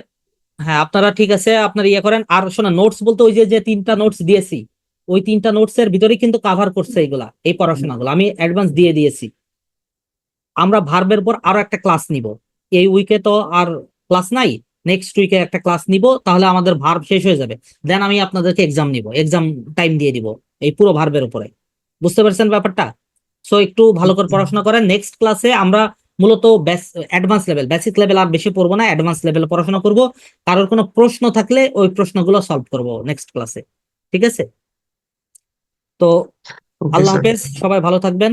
হ্যাঁ আপনারা ঠিক আছে, আপনারা ইয়ে করেন। আর শোনা, নোটস বলতে ওই যে যে 3টা নোটস দিয়েছি, ওই 3টা নোটস এর ভিতরেই কিন্তু কাভার করছে এগুলা, এই পড়াশোনাগুলো আমি অ্যাডভান্স দিয়ে দিয়েছি। আমরা ভার্বের পর আরো একটা ক্লাস নিব, এই উইকে তো আর ক্লাস নাই, নেক্সট উইকে একটা ক্লাস নিব, তাহলে আমাদের ভার্ব শেষ হয়ে যাবে। দেন আমি আপনাদেরকে এক্সাম নিব, এক্সাম টাইম দিয়ে দিব এই পুরো ভার্বের উপরে। বুঝতে পারছেন ব্যাপারটা? সো একটু ভালো করে পড়াশোনা করেন। নেক্সট ক্লাসে আমরা মূলত অ্যাডভান্স লেভেল, বেসিক লেভেল আর বেশি পড়বো না, অ্যাডভান্স লেভেলে পড়াশোনা করব। কারোর কোনো প্রশ্ন থাকলে ওই প্রশ্নগুলো সলভ করব নেক্সট ক্লাসে। ঠিক আছে? তো ওকে আল্লাহ স্যার। হাফেজ, সবাই ভালো থাকবেন।